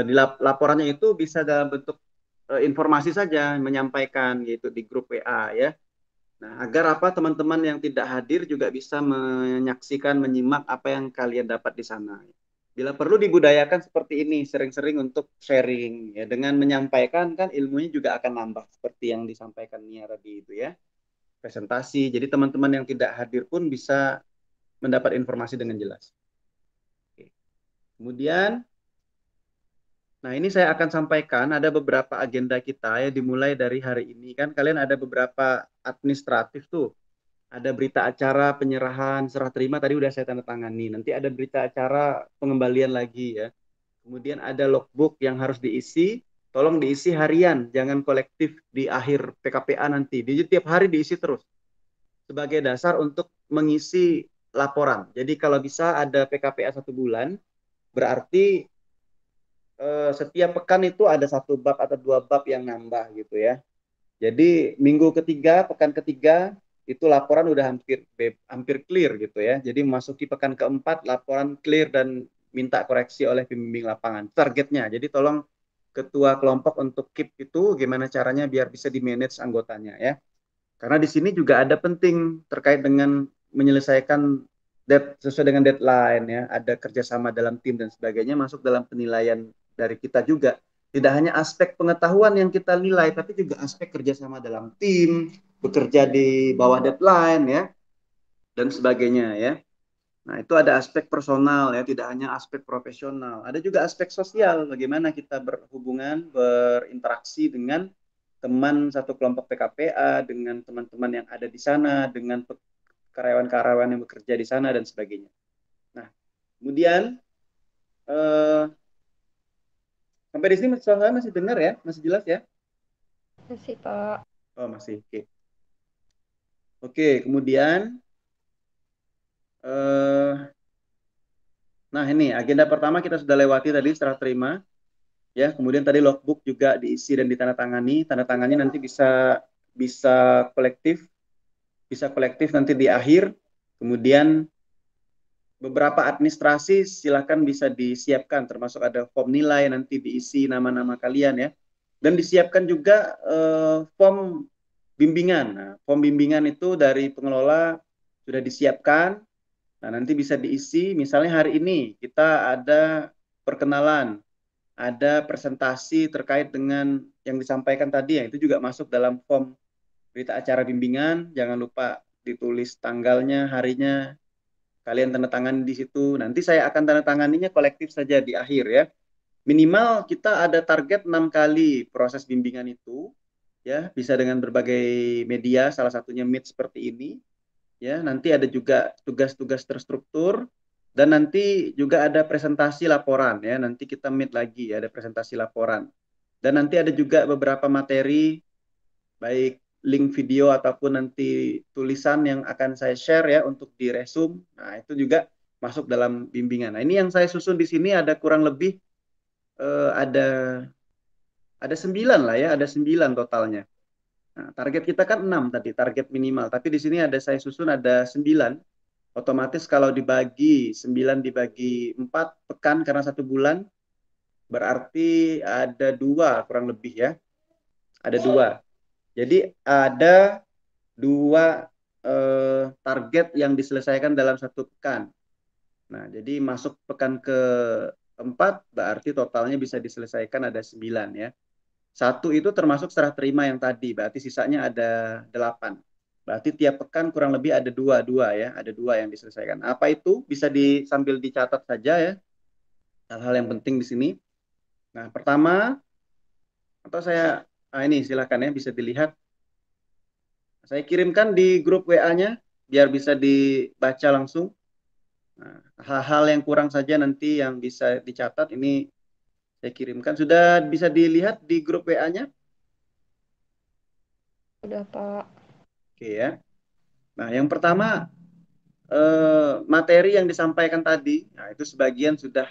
di laporannya itu bisa dalam bentuk informasi saja, menyampaikan gitu di grup WA ya. Nah, agar teman-teman yang tidak hadir juga bisa menyaksikan, menyimak apa yang kalian dapat di sana. Bila perlu dibudayakan seperti ini, sering-sering untuk sharing ya, dengan menyampaikan kan ilmunya juga akan nambah seperti yang disampaikan Nia tadi itu ya. Presentasi. Jadi teman-teman yang tidak hadir pun bisa mendapat informasi dengan jelas. Oke. Kemudian nah, ini saya akan sampaikan ada beberapa agenda kita ya, dimulai dari hari ini kan kalian ada beberapa administratif tuh. Ada berita acara penyerahan serah terima tadi udah saya tanda tangani. Nanti ada berita acara pengembalian lagi ya. Kemudian ada logbook yang harus diisi. Tolong diisi harian, jangan kolektif di akhir PKPA nanti. Jadi tiap hari diisi terus. Sebagai dasar untuk mengisi laporan. Jadi kalau bisa ada PKPA 1 bulan, berarti setiap pekan itu ada 1 bab atau 2 bab yang nambah gitu ya. Jadi minggu ketiga, pekan ketiga itu laporan udah hampir clear gitu ya. Jadi memasuki pekan keempat laporan clear dan minta koreksi oleh pembimbing lapangan. Targetnya. Jadi tolong ketua kelompok untuk keep itu gimana caranya biar bisa di-manage anggotanya ya. Karena di sini juga ada penting terkait dengan menyelesaikan sesuai dengan deadline ya. Ada kerjasama dalam tim dan sebagainya masuk dalam penilaian dari kita juga. Tidak hanya aspek pengetahuan yang kita nilai, tapi juga aspek kerjasama dalam tim, bekerja di bawah deadline ya, dan sebagainya ya. Nah, itu ada aspek personal ya, tidak hanya aspek profesional. Ada juga aspek sosial, bagaimana kita berhubungan, berinteraksi dengan teman satu kelompok PKPA, dengan teman-teman yang ada di sana, dengan karyawan-karyawan yang bekerja di sana, dan sebagainya. Nah, kemudian sampai di sini suara masih dengar ya? Masih jelas ya? Masih, Pak. Oh, masih. Oke. Oke, kemudian nah ini agenda pertama kita sudah lewati tadi serah terima ya, kemudian tadi logbook juga diisi dan ditandatangani. Tanda tangannya nanti bisa kolektif nanti di akhir. Kemudian beberapa administrasi silakan bisa disiapkan, termasuk ada form nilai nanti diisi nama-nama kalian ya, dan disiapkan juga form bimbingan. Nah, form bimbingan itu dari pengelola sudah disiapkan. Nah, nanti bisa diisi, misalnya hari ini kita ada perkenalan, ada presentasi terkait dengan yang disampaikan tadi, ya itu juga masuk dalam form berita acara bimbingan. Jangan lupa ditulis tanggalnya, harinya, kalian tanda tangan di situ. Nanti saya akan tanda tanganinya kolektif saja di akhir ya. Minimal kita ada target 6 kali proses bimbingan itu, ya bisa dengan berbagai media, salah satunya Meet seperti ini. Ya, nanti ada juga tugas-tugas terstruktur dan nanti juga ada presentasi laporan ya. Nanti kita meet lagi ya, ada presentasi laporan. Dan nanti ada juga beberapa materi baik link video ataupun nanti tulisan yang akan saya share ya untuk di resume. Nah, itu juga masuk dalam bimbingan. Nah, ini yang saya susun di sini ada kurang lebih ada 9 lah ya, ada 9 totalnya. Nah, target kita kan 6 tadi, target minimal. Tapi di sini ada saya susun ada 9. Otomatis kalau dibagi 9 dibagi 4 pekan karena 1 bulan, berarti ada 2 kurang lebih ya. Ada 2. Jadi ada 2 target yang diselesaikan dalam 1 pekan. Nah, jadi masuk pekan ke-4 berarti totalnya bisa diselesaikan ada 9 ya. 1 itu termasuk serah terima yang tadi, berarti sisanya ada 8. Berarti tiap pekan kurang lebih ada 2 ya, ada 2 yang diselesaikan. Apa itu? Bisa sambil dicatat saja ya, hal-hal yang penting di sini. Nah, pertama, atau ini silakan ya, bisa dilihat. Saya kirimkan di grup WA-nya, biar bisa dibaca langsung. Nah, hal-hal yang kurang saja nanti yang bisa dicatat, ini saya kirimkan. Sudah bisa dilihat di grup WA-nya? Udah, Pak. Oke ya. Nah, yang pertama materi yang disampaikan tadi, nah itu sebagian sudah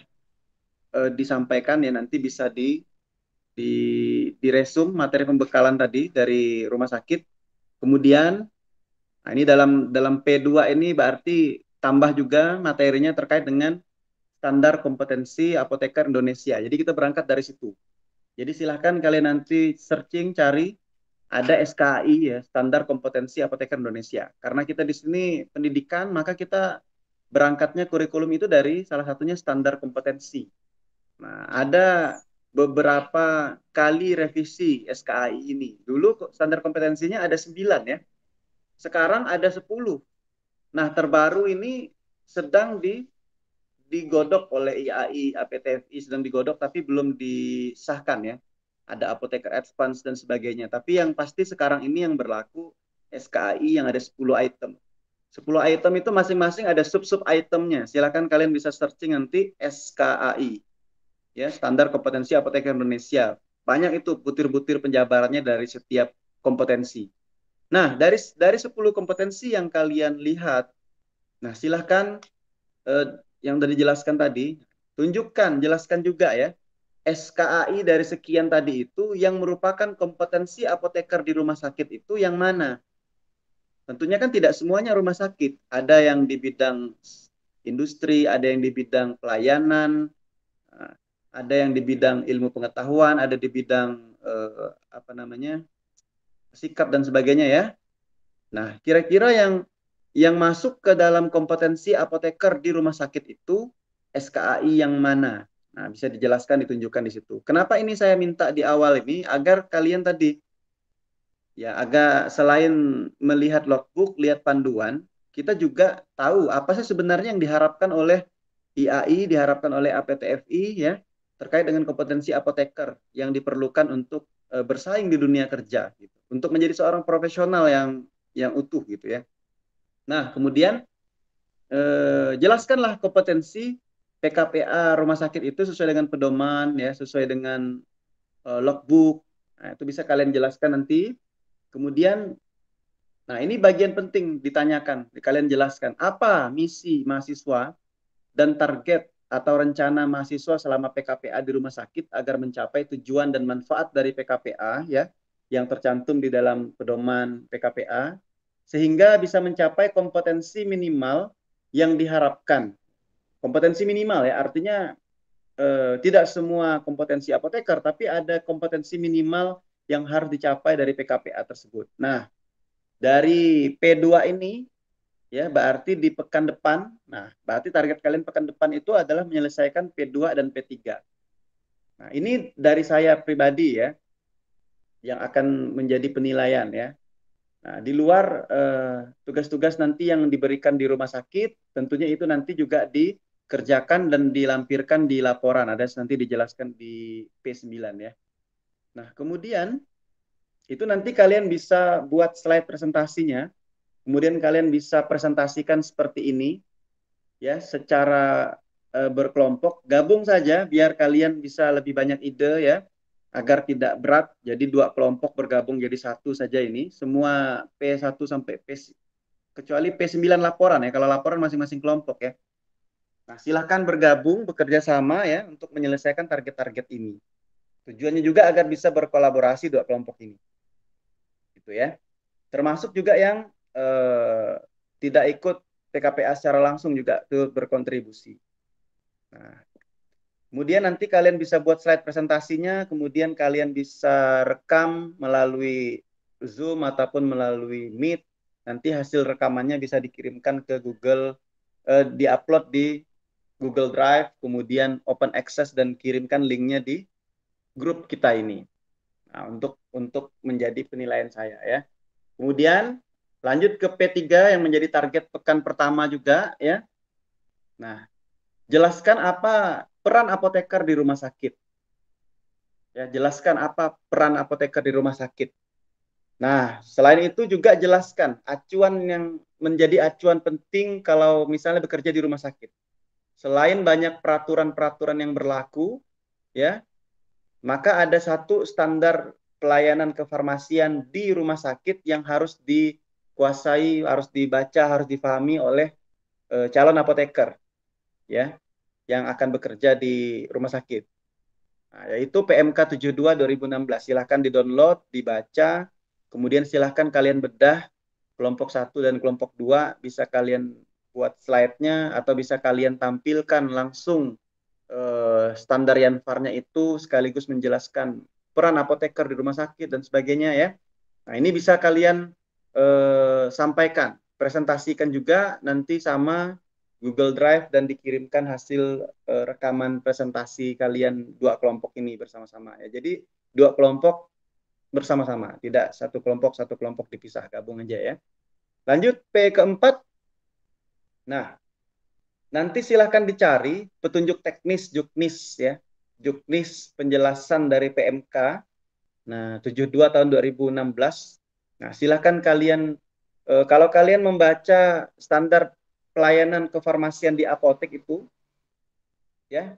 disampaikan ya, nanti bisa diresum materi pembekalan tadi dari rumah sakit. Kemudian, nah ini dalam P2 ini berarti tambah juga materinya terkait dengan standar kompetensi apoteker Indonesia. Jadi kita berangkat dari situ. Jadi silahkan kalian nanti searching, cari ada SKAI ya, standar kompetensi apoteker Indonesia. Karena kita di sini pendidikan, maka kita berangkatnya kurikulum itu dari salah satunya standar kompetensi. Nah, ada beberapa kali revisi SKAI ini. Dulu standar kompetensinya ada 9 ya. Sekarang ada 10. Nah, terbaru ini sedang digodok oleh IAI, APTFI sedang digodok tapi belum disahkan ya. Ada apoteker advance dan sebagainya. Tapi yang pasti sekarang ini yang berlaku SKAI yang ada 10 item. 10 item itu masing-masing ada sub-sub itemnya. Silakan kalian bisa searching nanti SKAI. Ya, standar kompetensi apoteker Indonesia. Banyak itu butir-butir penjabarannya dari setiap kompetensi. Nah, dari 10 kompetensi yang kalian lihat, nah silahkan yang tadi dijelaskan tadi, tunjukkan, jelaskan juga ya, SKAI dari sekian tadi itu yang merupakan kompetensi apoteker di rumah sakit itu yang mana? Tentunya kan tidak semuanya rumah sakit. Ada yang di bidang industri, ada yang di bidang pelayanan, ada yang di bidang ilmu pengetahuan, ada di bidang sikap dan sebagainya ya. Nah, kira-kira yang masuk ke dalam kompetensi apoteker di rumah sakit itu SKAI yang mana? Nah, bisa dijelaskan, ditunjukkan di situ. Kenapa ini saya minta di awal ini? Agar kalian tadi, ya agak selain melihat logbook, lihat panduan, kita juga tahu apa sih sebenarnya yang diharapkan oleh IAI, diharapkan oleh APTFI, ya, terkait dengan kompetensi apoteker yang diperlukan untuk bersaing di dunia kerja, gitu. Untuk menjadi seorang profesional yang utuh, gitu ya. Nah, kemudian jelaskanlah kompetensi PKPA rumah sakit itu sesuai dengan pedoman ya, sesuai dengan logbook. Nah, itu bisa kalian jelaskan nanti. Kemudian, nah ini bagian penting ditanyakan, kalian jelaskan apa misi mahasiswa dan target atau rencana mahasiswa selama PKPA di rumah sakit agar mencapai tujuan dan manfaat dari PKPA ya, yang tercantum di dalam pedoman PKPA, sehingga bisa mencapai kompetensi minimal yang diharapkan. Kompetensi minimal ya, artinya tidak semua kompetensi apoteker, tapi ada kompetensi minimal yang harus dicapai dari PKPA tersebut. Nah, dari P2 ini, ya berarti di pekan depan, nah berarti target kalian pekan depan itu adalah menyelesaikan P2 dan P3. Nah, ini dari saya pribadi ya, yang akan menjadi penilaian ya. Nah, di luar tugas-tugas nanti yang diberikan di rumah sakit, tentunya itu nanti juga dikerjakan dan dilampirkan di laporan. Ada nanti dijelaskan di P9 ya. Nah, kemudian itu nanti kalian bisa buat slide presentasinya. Kemudian kalian bisa presentasikan seperti ini ya, secara berkelompok. Gabung saja biar kalian bisa lebih banyak ide ya, agar tidak berat. Jadi 2 kelompok bergabung jadi 1 saja ini. Semua P1 sampai kecuali P9 laporan ya. Kalau laporan masing-masing kelompok ya. Nah, silahkan bergabung, bekerja sama ya untuk menyelesaikan target-target ini. Tujuannya juga agar bisa berkolaborasi 2 kelompok ini. Gitu ya. Termasuk juga yang tidak ikut PKPA secara langsung juga turut berkontribusi. Nah, kemudian nanti kalian bisa buat slide presentasinya, kemudian kalian bisa rekam melalui Zoom ataupun melalui Meet. Nanti hasil rekamannya bisa dikirimkan ke Google, diupload di Google Drive, kemudian open access dan kirimkan linknya di grup kita ini. Nah, untuk menjadi penilaian saya ya. Kemudian lanjut ke P3 yang menjadi target pekan pertama juga ya. Nah, jelaskan apa peran apoteker di rumah sakit. Ya, jelaskan apa peran apoteker di rumah sakit. Nah, selain itu juga jelaskan acuan yang menjadi acuan penting kalau misalnya bekerja di rumah sakit. Selain banyak peraturan-peraturan yang berlaku, ya, maka ada 1 standar pelayanan kefarmasian di rumah sakit yang harus dikuasai, harus dibaca, harus difahami oleh calon apoteker ya yang akan bekerja di rumah sakit. Nah, yaitu PMK 72 2016. Silahkan di-download, dibaca, kemudian silahkan kalian bedah kelompok 1 dan kelompok 2, bisa kalian buat slide-nya atau bisa kalian tampilkan langsung standar Yanfar-nya itu sekaligus menjelaskan peran apoteker di rumah sakit dan sebagainya ya. Nah, ini bisa kalian sampaikan, presentasikan juga nanti sama Google Drive dan dikirimkan hasil rekaman presentasi kalian 2 kelompok ini bersama-sama ya. Jadi 2 kelompok bersama-sama, tidak satu kelompok dipisah, gabung aja ya. Lanjut P keempat. Nah, nanti silahkan dicari petunjuk teknis Juknis ya. Juknis penjelasan dari PMK. Nah, 72 tahun 2016. Nah, silahkan kalian kalau kalian membaca standar pelayanan kefarmasian di apotek itu ya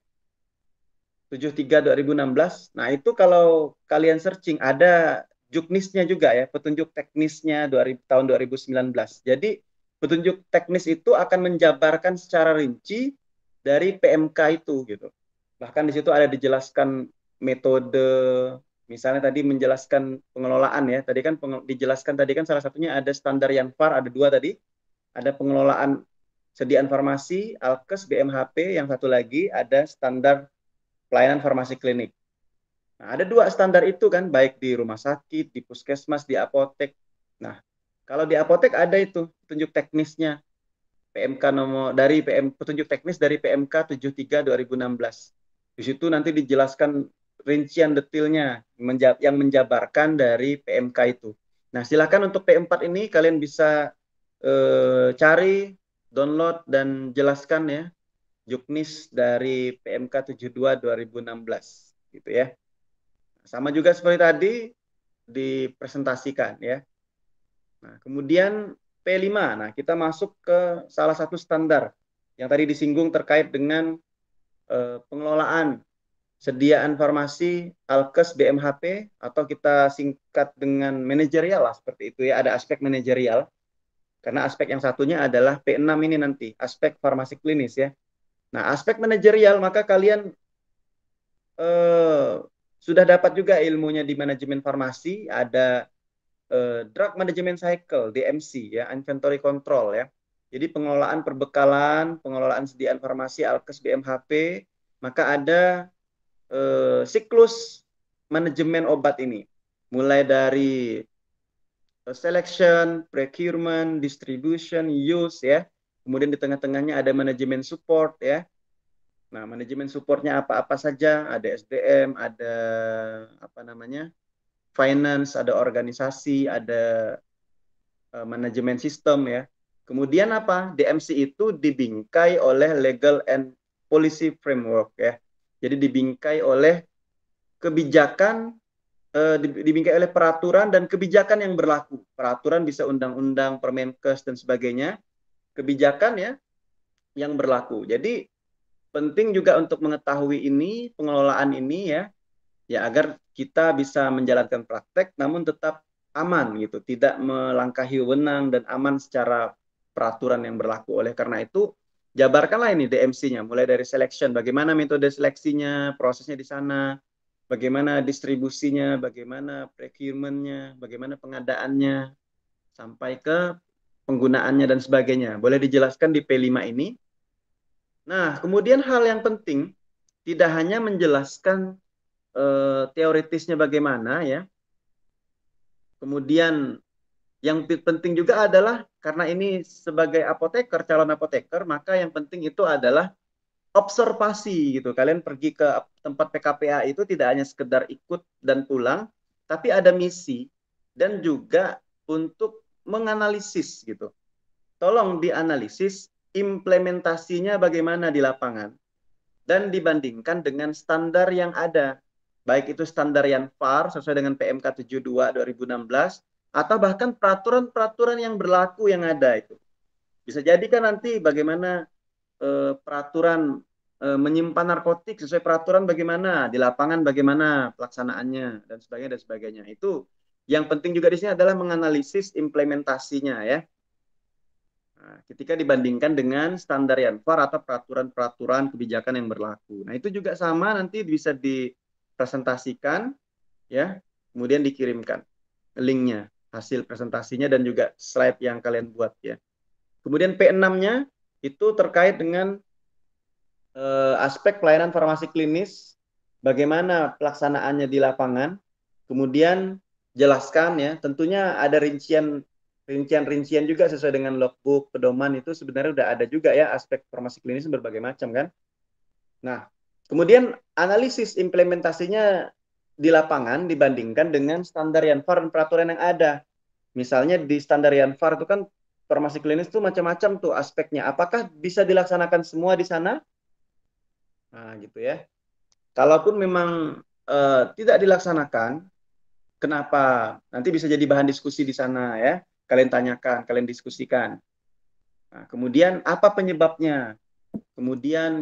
73 2016. Nah, itu kalau kalian searching ada Juknisnya juga ya, petunjuk teknisnya tahun 2019. Jadi petunjuk teknis itu akan menjabarkan secara rinci dari PMK itu gitu. Bahkan di situ ada dijelaskan metode, misalnya tadi menjelaskan pengelolaan ya. Tadi kan dijelaskan tadi kan salah satunya ada standar Yanfar, ada 2 tadi. Ada pengelolaan sediaan farmasi, Alkes, BMHP, yang satu lagi ada standar pelayanan farmasi klinik. Nah, ada 2 standar itu kan, baik di rumah sakit, di puskesmas, di apotek. Nah, kalau di apotek ada itu petunjuk teknisnya PMK petunjuk teknis dari PMK 73 2016. Di situ nanti dijelaskan rincian detailnya yang menjabarkan dari PMK itu. Nah, silakan untuk P4 ini kalian bisa cari, download dan jelaskan ya Juknis dari PMK 72 2016 gitu ya. Sama juga seperti tadi dipresentasikan ya. Nah, kemudian P5. Nah, kita masuk ke salah satu standar yang tadi disinggung terkait dengan pengelolaan sediaan farmasi, Alkes, BMHP, atau kita singkat dengan manajerial lah seperti itu ya. Ada aspek manajerial. Karena aspek yang satunya adalah P6 ini nanti, aspek farmasi klinis ya. Nah, aspek manajerial maka kalian sudah dapat juga ilmunya di manajemen farmasi, ada drug management cycle, DMC ya, inventory control ya. Jadi pengelolaan perbekalan, pengelolaan sediaan farmasi, Alkes, BMHP, maka ada siklus manajemen obat ini. Mulai dari selection, procurement, distribution, use ya. Kemudian di tengah-tengahnya ada manajemen support ya. Nah, manajemen supportnya apa-apa saja, ada SDM, ada apa namanya, finance, ada organisasi, ada manajemen sistem ya. Kemudian apa? DMC itu dibingkai oleh legal and policy framework ya. Jadi dibingkai oleh kebijakan, dibingkai oleh peraturan dan kebijakan yang berlaku. Peraturan bisa undang-undang, Permenkes dan sebagainya. Kebijakan ya yang berlaku. Jadi penting juga untuk mengetahui ini, pengelolaan ini ya agar kita bisa menjalankan praktek namun tetap aman gitu, tidak melangkahi wewenang dan aman secara peraturan yang berlaku. Oleh karena itu, jabarkanlah ini DMC-nya, mulai dari selection, bagaimana metode seleksinya, prosesnya di sana, bagaimana distribusinya, bagaimana procurement-nya, bagaimana pengadaannya, sampai ke penggunaannya dan sebagainya. Boleh dijelaskan di P5 ini. Nah, kemudian hal yang penting, tidak hanya menjelaskan teoritisnya bagaimana ya. Kemudian yang penting juga adalah, karena ini sebagai apoteker, calon apoteker, maka yang penting itu adalah observasi gitu. Kalian pergi ke tempat PKPA itu tidak hanya sekedar ikut dan pulang, tapi ada misi dan juga untuk menganalisis gitu. Tolong dianalisis implementasinya bagaimana di lapangan dan dibandingkan dengan standar yang ada. Baik itu standar Yanfar sesuai dengan PMK 72 2016 atau bahkan peraturan-peraturan yang berlaku yang ada itu. Bisa jadi kan nanti bagaimana peraturan menyimpan narkotik sesuai peraturan bagaimana, di lapangan bagaimana pelaksanaannya dan sebagainya dan sebagainya. Itu Yang penting juga di sini adalah menganalisis implementasinya ya. Nah, ketika dibandingkan dengan standar Yanfar atau peraturan-peraturan kebijakan yang berlaku. Nah, itu juga sama nanti bisa dipresentasikan ya, kemudian dikirimkan linknya, hasil presentasinya dan juga slide yang kalian buat ya. Kemudian P6-nya itu terkait dengan aspek pelayanan farmasi klinis, bagaimana pelaksanaannya di lapangan, kemudian jelaskan ya, tentunya ada rincian juga sesuai dengan logbook, pedoman itu sebenarnya udah ada juga ya aspek farmasi klinis berbagai macam kan. Nah, kemudian analisis implementasinya di lapangan dibandingkan dengan standar Yanfar dan peraturan yang ada. Misalnya di standar Yanfar itu kan farmasi klinis itu macam-macam tuh aspeknya. Apakah bisa dilaksanakan semua di sana? Nah, gitu ya. Kalaupun memang tidak dilaksanakan, kenapa? Nanti bisa jadi bahan diskusi di sana ya. Kalian tanyakan, kalian diskusikan. Nah, kemudian apa penyebabnya? Kemudian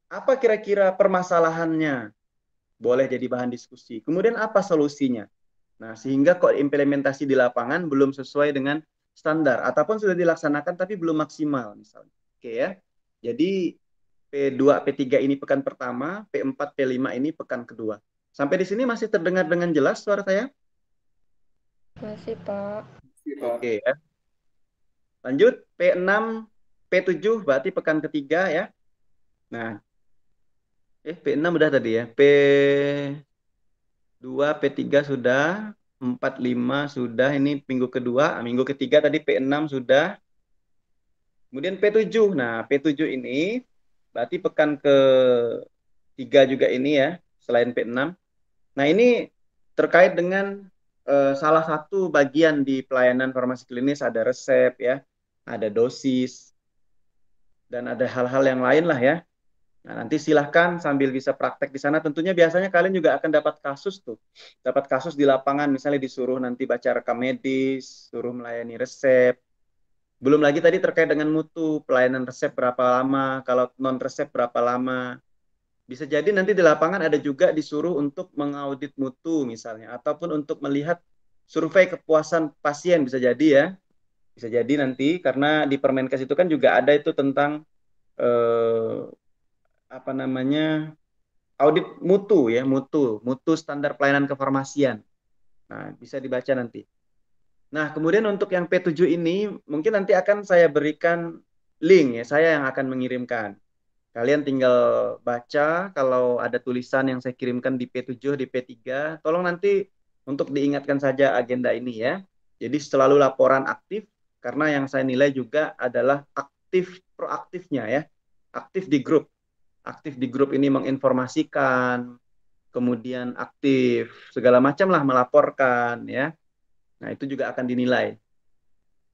apa kira-kira permasalahannya? Boleh jadi bahan diskusi. Kemudian apa solusinya? Nah, sehingga kok implementasi di lapangan belum sesuai dengan standar ataupun sudah dilaksanakan tapi belum maksimal misalnya. Oke ya. Jadi P2, P3 ini pekan pertama, P4, P5 ini pekan kedua. Sampai di sini masih terdengar dengan jelas suara saya? Masih, Pak. Oke ya. Lanjut, P6, P7 berarti pekan ketiga ya. Nah, P6 udah tadi ya. P2, P3 sudah, 4, 5 sudah, ini minggu kedua. Minggu ketiga tadi P6 sudah. Kemudian P7. Nah, P7 ini berarti pekan ke-3 juga ini ya, selain P6. Nah, ini terkait dengan salah satu bagian di pelayanan farmasi klinis, ada resep ya, ada dosis, dan ada hal-hal yang lain lah ya. Nah, nanti silahkan sambil bisa praktek di sana. Tentunya biasanya kalian juga akan dapat kasus tuh. Dapat kasus di lapangan, misalnya disuruh nanti baca rekam medis, suruh melayani resep. Belum lagi tadi terkait dengan mutu, pelayanan resep berapa lama, kalau non-resep berapa lama. Bisa jadi nanti di lapangan ada juga disuruh untuk mengaudit mutu misalnya, ataupun untuk melihat survei kepuasan pasien, bisa jadi ya. Bisa jadi nanti, karena di Permenkes itu kan juga ada itu tentang apa namanya, audit mutu ya, mutu standar pelayanan kefarmasian. Nah, bisa dibaca nanti. Nah, kemudian untuk yang P7 ini mungkin nanti akan saya berikan link ya, saya yang akan mengirimkan. Kalian tinggal baca, kalau ada tulisan yang saya kirimkan di P7, di P3, tolong nanti untuk diingatkan saja agenda ini ya. Jadi selalu laporan aktif, karena yang saya nilai juga adalah aktif proaktifnya ya. Aktif di grup. Aktif di grup ini menginformasikan, kemudian aktif segala macam lah, melaporkan ya. Nah, itu juga akan dinilai.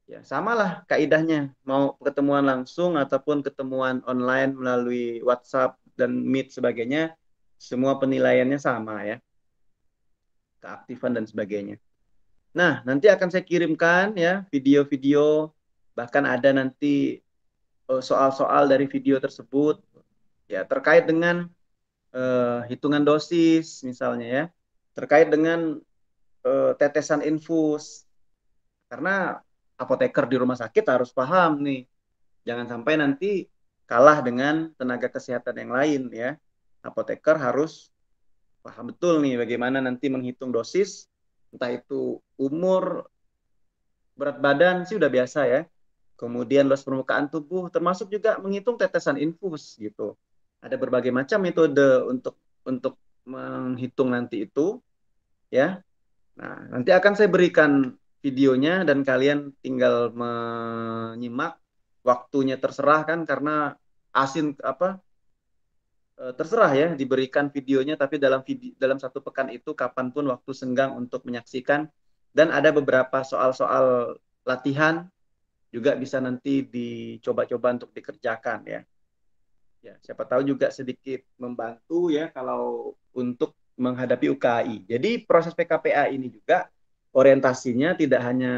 Ya, samalah kaidahnya, mau ketemuan langsung ataupun ketemuan online melalui WhatsApp dan Meet sebagainya, semua penilaiannya sama ya. Keaktifan dan sebagainya. Nah, nanti akan saya kirimkan ya video-video, bahkan ada nanti soal-soal dari video tersebut ya terkait dengan hitungan dosis misalnya ya, terkait dengan tetesan infus, karena apoteker di rumah sakit harus paham nih, jangan sampai nanti kalah dengan tenaga kesehatan yang lain ya. Apoteker harus paham betul nih bagaimana nanti menghitung dosis, entah itu umur, berat badan sih udah biasa ya, kemudian luas permukaan tubuh, termasuk juga menghitung tetesan infus gitu. Ada berbagai macam metode untuk menghitung nanti itu ya. Nah, nanti akan saya berikan videonya dan kalian tinggal menyimak. Waktunya terserah kan, karena terserah ya diberikan videonya, tapi dalam satu pekan itu kapanpun waktu senggang untuk menyaksikan. Dan ada beberapa soal-soal latihan juga bisa nanti dicoba-coba untuk dikerjakan ya. Ya, siapa tahu juga sedikit membantu ya kalau untuk menghadapi UKAI. Jadi proses PKPA ini juga orientasinya tidak hanya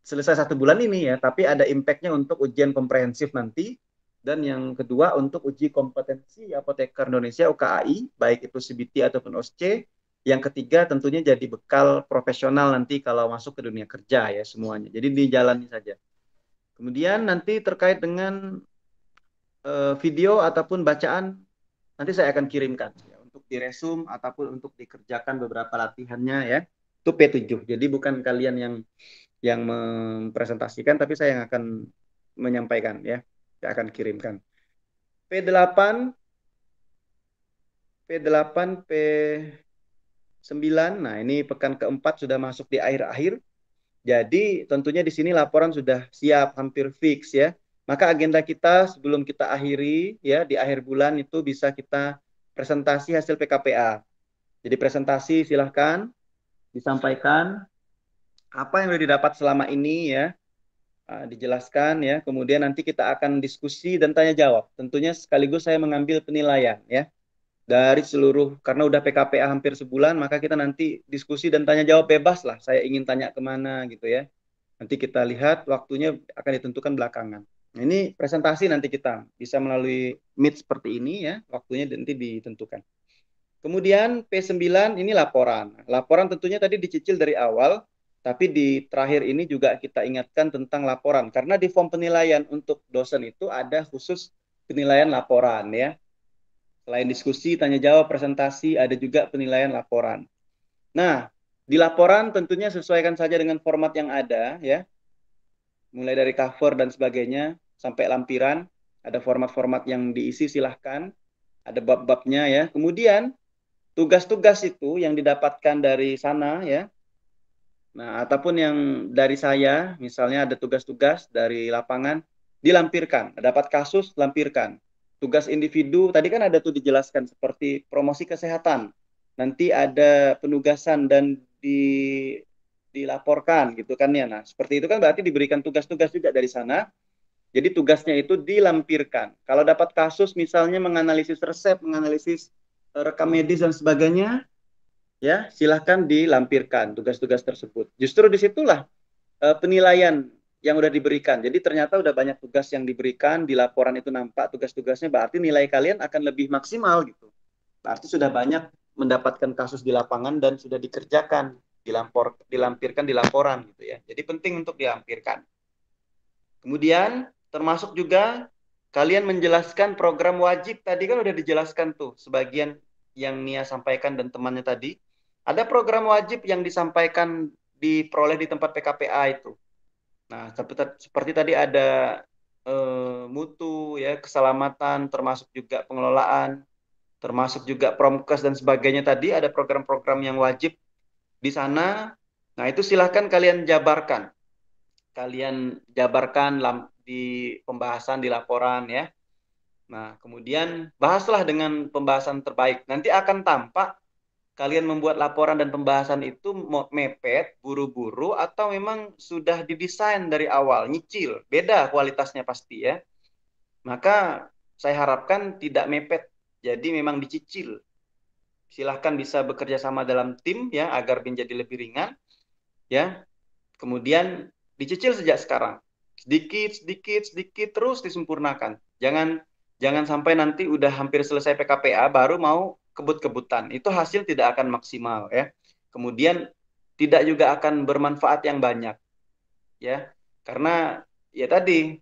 selesai 1 bulan ini ya, tapi ada impact-nya untuk ujian komprehensif nanti, dan yang kedua untuk uji kompetensi apoteker Indonesia UKAI, baik itu CBT ataupun OSCE, Yang ketiga tentunya jadi bekal profesional nanti kalau masuk ke dunia kerja ya semuanya. Jadi dijalani saja. Kemudian nanti terkait dengan video ataupun bacaan nanti saya akan kirimkan ya, untuk diresum ataupun untuk dikerjakan beberapa latihannya ya. Itu P7. Jadi bukan kalian yang mempresentasikan, tapi saya yang akan menyampaikan ya. Saya akan kirimkan. P8, P9. Nah, ini pekan keempat sudah masuk di akhir-akhir. Jadi tentunya di sini laporan sudah siap, hampir fix ya. Maka agenda kita sebelum kita akhiri ya di akhir bulan itu bisa kita presentasi hasil PKPA. Jadi presentasi silahkan disampaikan apa yang sudah didapat selama ini ya, dijelaskan ya. Kemudian nanti kita akan diskusi dan tanya jawab. Tentunya sekaligus saya mengambil penilaian ya dari seluruh, karena udah PKPA hampir sebulan, maka kita nanti diskusi dan tanya jawab bebas lah. Saya ingin tanya kemana gitu ya. Nanti kita lihat waktunya akan ditentukan belakangan. Nah, ini presentasi nanti kita bisa melalui Meet seperti ini ya, waktunya nanti ditentukan. Kemudian P9 ini laporan. Laporan tentunya tadi dicicil dari awal, tapi di terakhir ini juga kita ingatkan tentang laporan. Karena di form penilaian untuk dosen itu ada khusus penilaian laporan ya. Selain diskusi, tanya jawab, presentasi, ada juga penilaian laporan. Nah, di laporan tentunya sesuaikan saja dengan format yang ada ya. Mulai dari cover dan sebagainya sampai lampiran, ada format-format yang diisi silahkan, ada bab-babnya ya. Kemudian tugas-tugas itu yang didapatkan dari sana ya. Nah, ataupun yang dari saya, misalnya ada tugas-tugas dari lapangan dilampirkan, dapat kasus lampirkan. Tugas individu, tadi kan ada tuh dijelaskan seperti promosi kesehatan. Nanti ada penugasan dan dilaporkan gitu kan ya. Nah, seperti itu kan berarti diberikan tugas-tugas juga dari sana. Jadi tugasnya itu dilampirkan. Kalau dapat kasus misalnya menganalisis resep, menganalisis rekam medis dan sebagainya, ya silahkan dilampirkan tugas-tugas tersebut. Justru disitulah penilaian yang udah diberikan. Jadi ternyata udah banyak tugas yang diberikan, di laporan itu nampak tugas-tugasnya, berarti nilai kalian akan lebih maksimal gitu. Berarti sudah banyak mendapatkan kasus di lapangan dan sudah dikerjakan, dilampirkan di laporan gitu ya. Jadi penting untuk dilampirkan. Kemudian termasuk juga kalian menjelaskan program wajib, tadi kan udah dijelaskan tuh sebagian yang Nia sampaikan dan temannya tadi. Ada program wajib yang disampaikan diperoleh di tempat PKPA itu. Nah, seperti tadi ada mutu, ya, keselamatan, termasuk juga pengelolaan, termasuk juga promkes dan sebagainya tadi, ada program-program yang wajib di sana. Nah, itu silahkan kalian jabarkan. Kalian jabarkan di pembahasan, di laporan, ya. Nah, kemudian bahaslah dengan pembahasan terbaik. Nanti akan tampak kalian membuat laporan dan pembahasan itu mepet, buru-buru, atau memang sudah didesain dari awal, nyicil. Beda kualitasnya pasti ya. Maka saya harapkan tidak mepet, jadi memang dicicil. Silahkan bisa bekerja sama dalam tim ya, agar menjadi lebih ringan. Ya. Kemudian dicicil sejak sekarang. Sedikit, terus disempurnakan. Jangan sampai nanti udah hampir selesai PKPA, baru mau kebut-kebutan, itu hasil tidak akan maksimal ya. Kemudian tidak juga akan bermanfaat yang banyak ya, karena ya tadi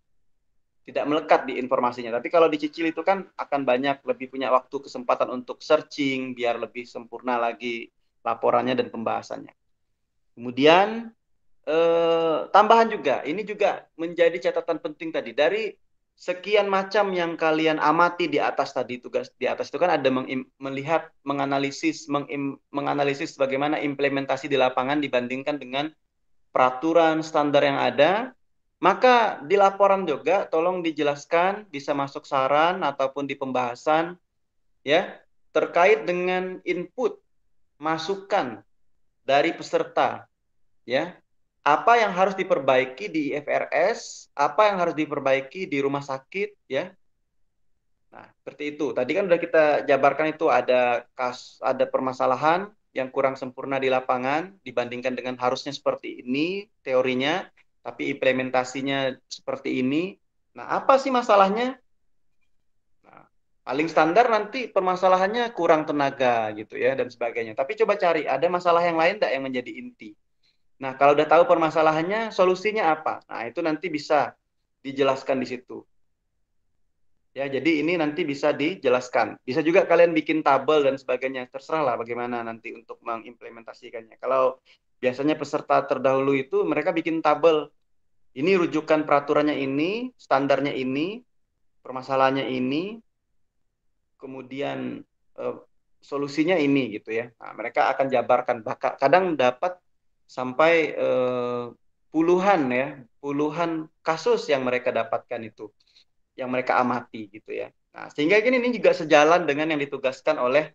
tidak melekat di informasinya. Tapi kalau dicicil itu kan akan banyak, lebih punya waktu, kesempatan untuk searching biar lebih sempurna lagi laporannya dan pembahasannya. Kemudian tambahan juga, ini juga menjadi catatan penting tadi dari sekian macam yang kalian amati di atas tadi, tugas di atas itu kan ada melihat, menganalisis bagaimana implementasi di lapangan dibandingkan dengan peraturan standar yang ada. Maka di laporan juga tolong dijelaskan, bisa masuk saran ataupun di pembahasan ya, terkait dengan input, masukan dari peserta ya. Apa yang harus diperbaiki di IFRS, apa yang harus diperbaiki di rumah sakit, ya. Nah, seperti itu. Tadi kan udah kita jabarkan itu ada permasalahan yang kurang sempurna di lapangan dibandingkan dengan harusnya seperti ini teorinya, tapi implementasinya seperti ini. Nah, apa sih masalahnya? Nah, Paling standar nanti permasalahannya kurang tenaga gitu ya dan sebagainya. Tapi coba cari ada masalah yang lain enggak yang menjadi inti. Nah, kalau udah tahu permasalahannya, solusinya apa? Nah, itu nanti bisa dijelaskan di situ. Ya, jadi ini nanti bisa dijelaskan. Bisa juga kalian bikin tabel dan sebagainya. Terserah lah bagaimana nanti untuk mengimplementasikannya. Kalau biasanya peserta terdahulu itu mereka bikin tabel. Ini rujukan peraturannya ini, standarnya ini, permasalahannya ini, kemudian solusinya ini gitu ya. Nah, mereka akan jabarkan. Bahkan kadang dapat sampai puluhan ya, puluhan kasus yang mereka dapatkan itu, yang mereka amati gitu ya. Nah, sehingga ini juga sejalan dengan yang ditugaskan oleh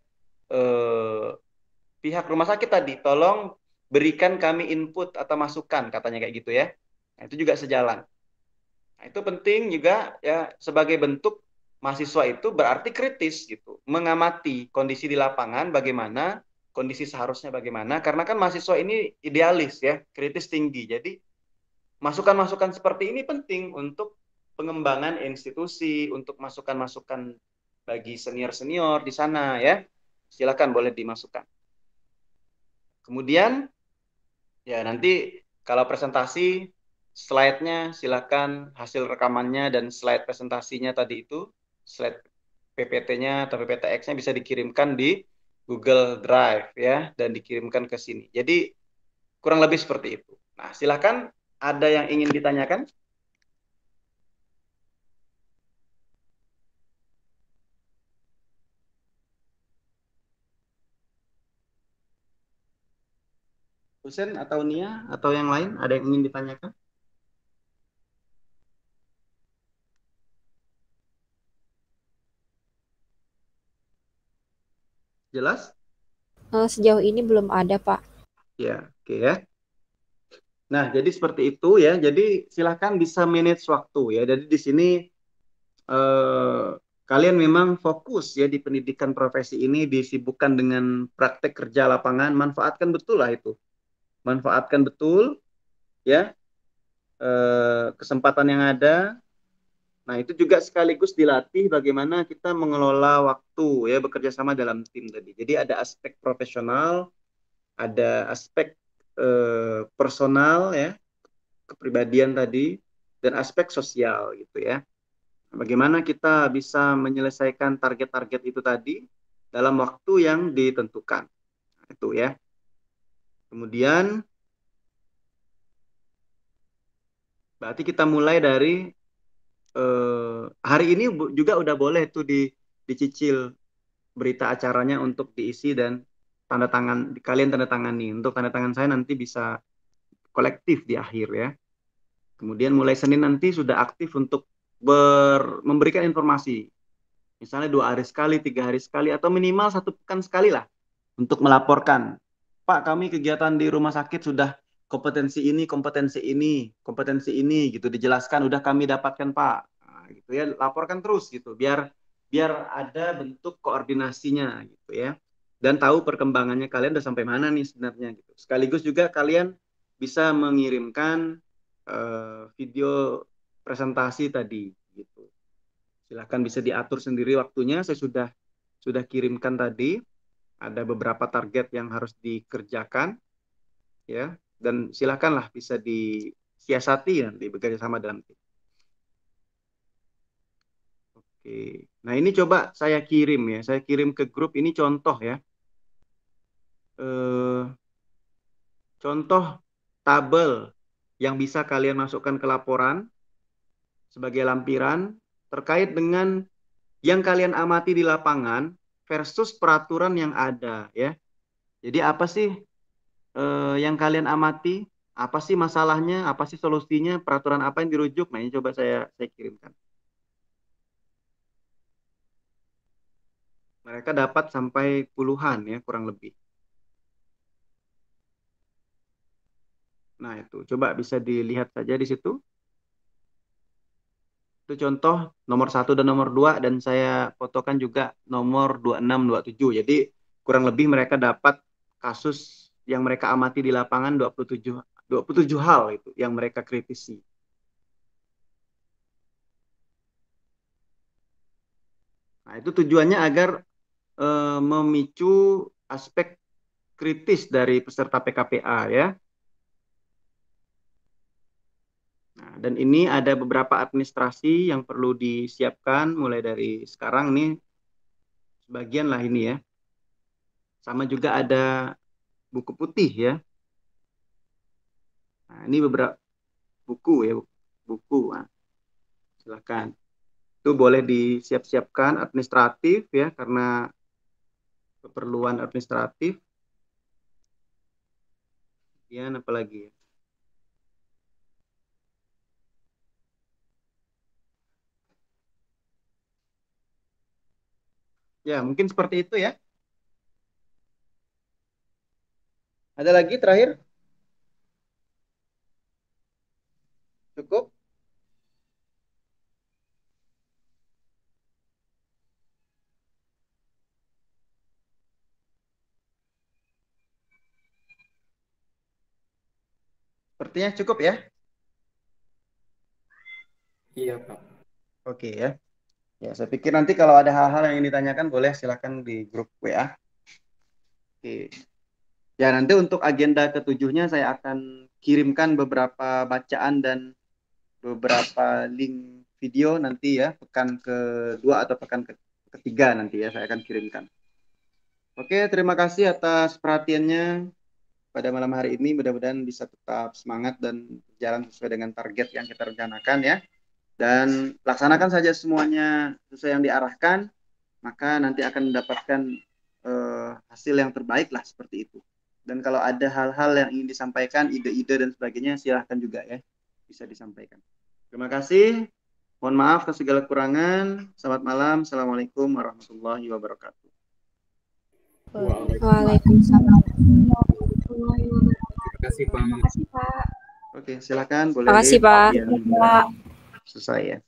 pihak rumah sakit tadi. Tolong berikan kami input atau masukan, katanya kayak gitu ya. Nah, itu juga sejalan. Nah, itu penting juga ya, sebagai bentuk mahasiswa itu berarti kritis gitu, mengamati kondisi di lapangan bagaimana, kondisi seharusnya bagaimana, karena kan mahasiswa ini idealis ya, kritis tinggi. Jadi masukan-masukan seperti ini penting untuk pengembangan institusi, untuk masukan-masukan bagi senior-senior di sana ya. Silakan boleh dimasukkan. Kemudian ya nanti kalau presentasi slide-nya silakan hasil rekamannya dan slide presentasinya tadi itu, slide PPT-nya atau PPTX-nya bisa dikirimkan di Google Drive ya dan dikirimkan ke sini. Jadi kurang lebih seperti itu. Nah, silakan ada yang ingin ditanyakan? Husen atau Nia atau yang lain ada yang ingin ditanyakan? Jelas? Sejauh ini belum ada, Pak. Ya, oke ya. Nah, jadi seperti itu ya. Jadi silahkan bisa manage waktu ya. Jadi di sini kalian memang fokus ya di pendidikan profesi ini, disibukkan dengan praktek kerja lapangan, manfaatkan betul lah itu. Manfaatkan betul ya kesempatan yang ada. Nah, itu juga sekaligus dilatih bagaimana kita mengelola waktu ya, bekerja sama dalam tim tadi. Jadi ada aspek profesional, ada aspek personal ya, kepribadian tadi, dan aspek sosial gitu ya. Bagaimana kita bisa menyelesaikan target-target itu tadi dalam waktu yang ditentukan. Itu ya. Kemudian berarti kita mulai dari hari ini juga udah boleh tuh dicicil berita acaranya untuk diisi dan tanda tangan, kalian tanda tangani. Untuk tanda tangan saya nanti bisa kolektif di akhir ya. Kemudian mulai Senin nanti sudah aktif untuk memberikan informasi. Misalnya 2 hari sekali, 3 hari sekali, atau minimal 1 pekan sekali lah untuk melaporkan. Pak, kami kegiatan di rumah sakit sudah kompetensi ini, gitu dijelaskan, udah kami dapatkan Pak. Nah, gitu ya, laporkan terus gitu, biar ada bentuk koordinasinya gitu ya. Dan tahu perkembangannya kalian udah sampai mana nih sebenarnya gitu. Sekaligus juga kalian bisa mengirimkan video presentasi tadi gitu. Silahkan bisa diatur sendiri waktunya. Saya sudah kirimkan tadi. Ada beberapa target yang harus dikerjakan ya, dan silakanlah bisa disiasati nanti bekerja sama dalam tim. Oke. Nah, ini coba saya kirim ya. Saya kirim ke grup ini contoh ya. Contoh tabel yang bisa kalian masukkan ke laporan sebagai lampiran terkait dengan yang kalian amati di lapangan versus peraturan yang ada ya. Jadi apa sih yang kalian amati? Apa sih masalahnya? Apa sih solusinya? Peraturan apa yang dirujuk? Nah, ini coba saya kirimkan. Mereka dapat sampai puluhan ya, kurang lebih. Nah, itu coba bisa dilihat saja di situ. Itu contoh nomor 1 dan nomor 2, dan saya fotokan juga nomor 26, 27. Jadi kurang lebih mereka dapat kasus yang mereka amati di lapangan 27 hal itu yang mereka kritisi. Nah, Nah, itu tujuannya agar memicu aspek kritis dari peserta PKPA ya. Nah, dan ini ada beberapa administrasi yang perlu disiapkan mulai dari sekarang nih, sebagian lah ini ya. Sama juga ada buku putih ya. Nah, ini beberapa buku ya, buku. Nah, silakan. Itu boleh disiap-siapkan administratif ya, karena keperluan administratif. Kemudian apa lagi? Ya, mungkin seperti itu ya. Ada lagi terakhir? Cukup? Sepertinya cukup ya? Iya, Pak. Oke ya. Ya, saya pikir nanti kalau ada hal-hal yang ingin ditanyakan boleh silakan di grup WA. Oke. Ya, nanti untuk agenda ketujuhnya saya akan kirimkan beberapa bacaan dan beberapa link video nanti ya, pekan kedua atau pekan ketiga nanti ya, saya akan kirimkan. Oke, terima kasih atas perhatiannya pada malam hari ini. Mudah-mudahan bisa tetap semangat dan berjalan sesuai dengan target yang kita rencanakan ya. Dan laksanakan saja semuanya sesuai yang diarahkan, maka nanti akan mendapatkan hasil yang terbaik lah seperti itu. Dan kalau ada hal-hal yang ingin disampaikan, ide-ide dan sebagainya, silahkan juga ya, bisa disampaikan. Terima kasih. Mohon maaf atas segala kekurangan. Selamat malam. Assalamualaikum warahmatullahi wabarakatuh. Waalaikumsalam. Terima kasih, Pak. Terima kasih, Pak. Oke, silakan boleh. Terima kasih, Pak. Selesai ya.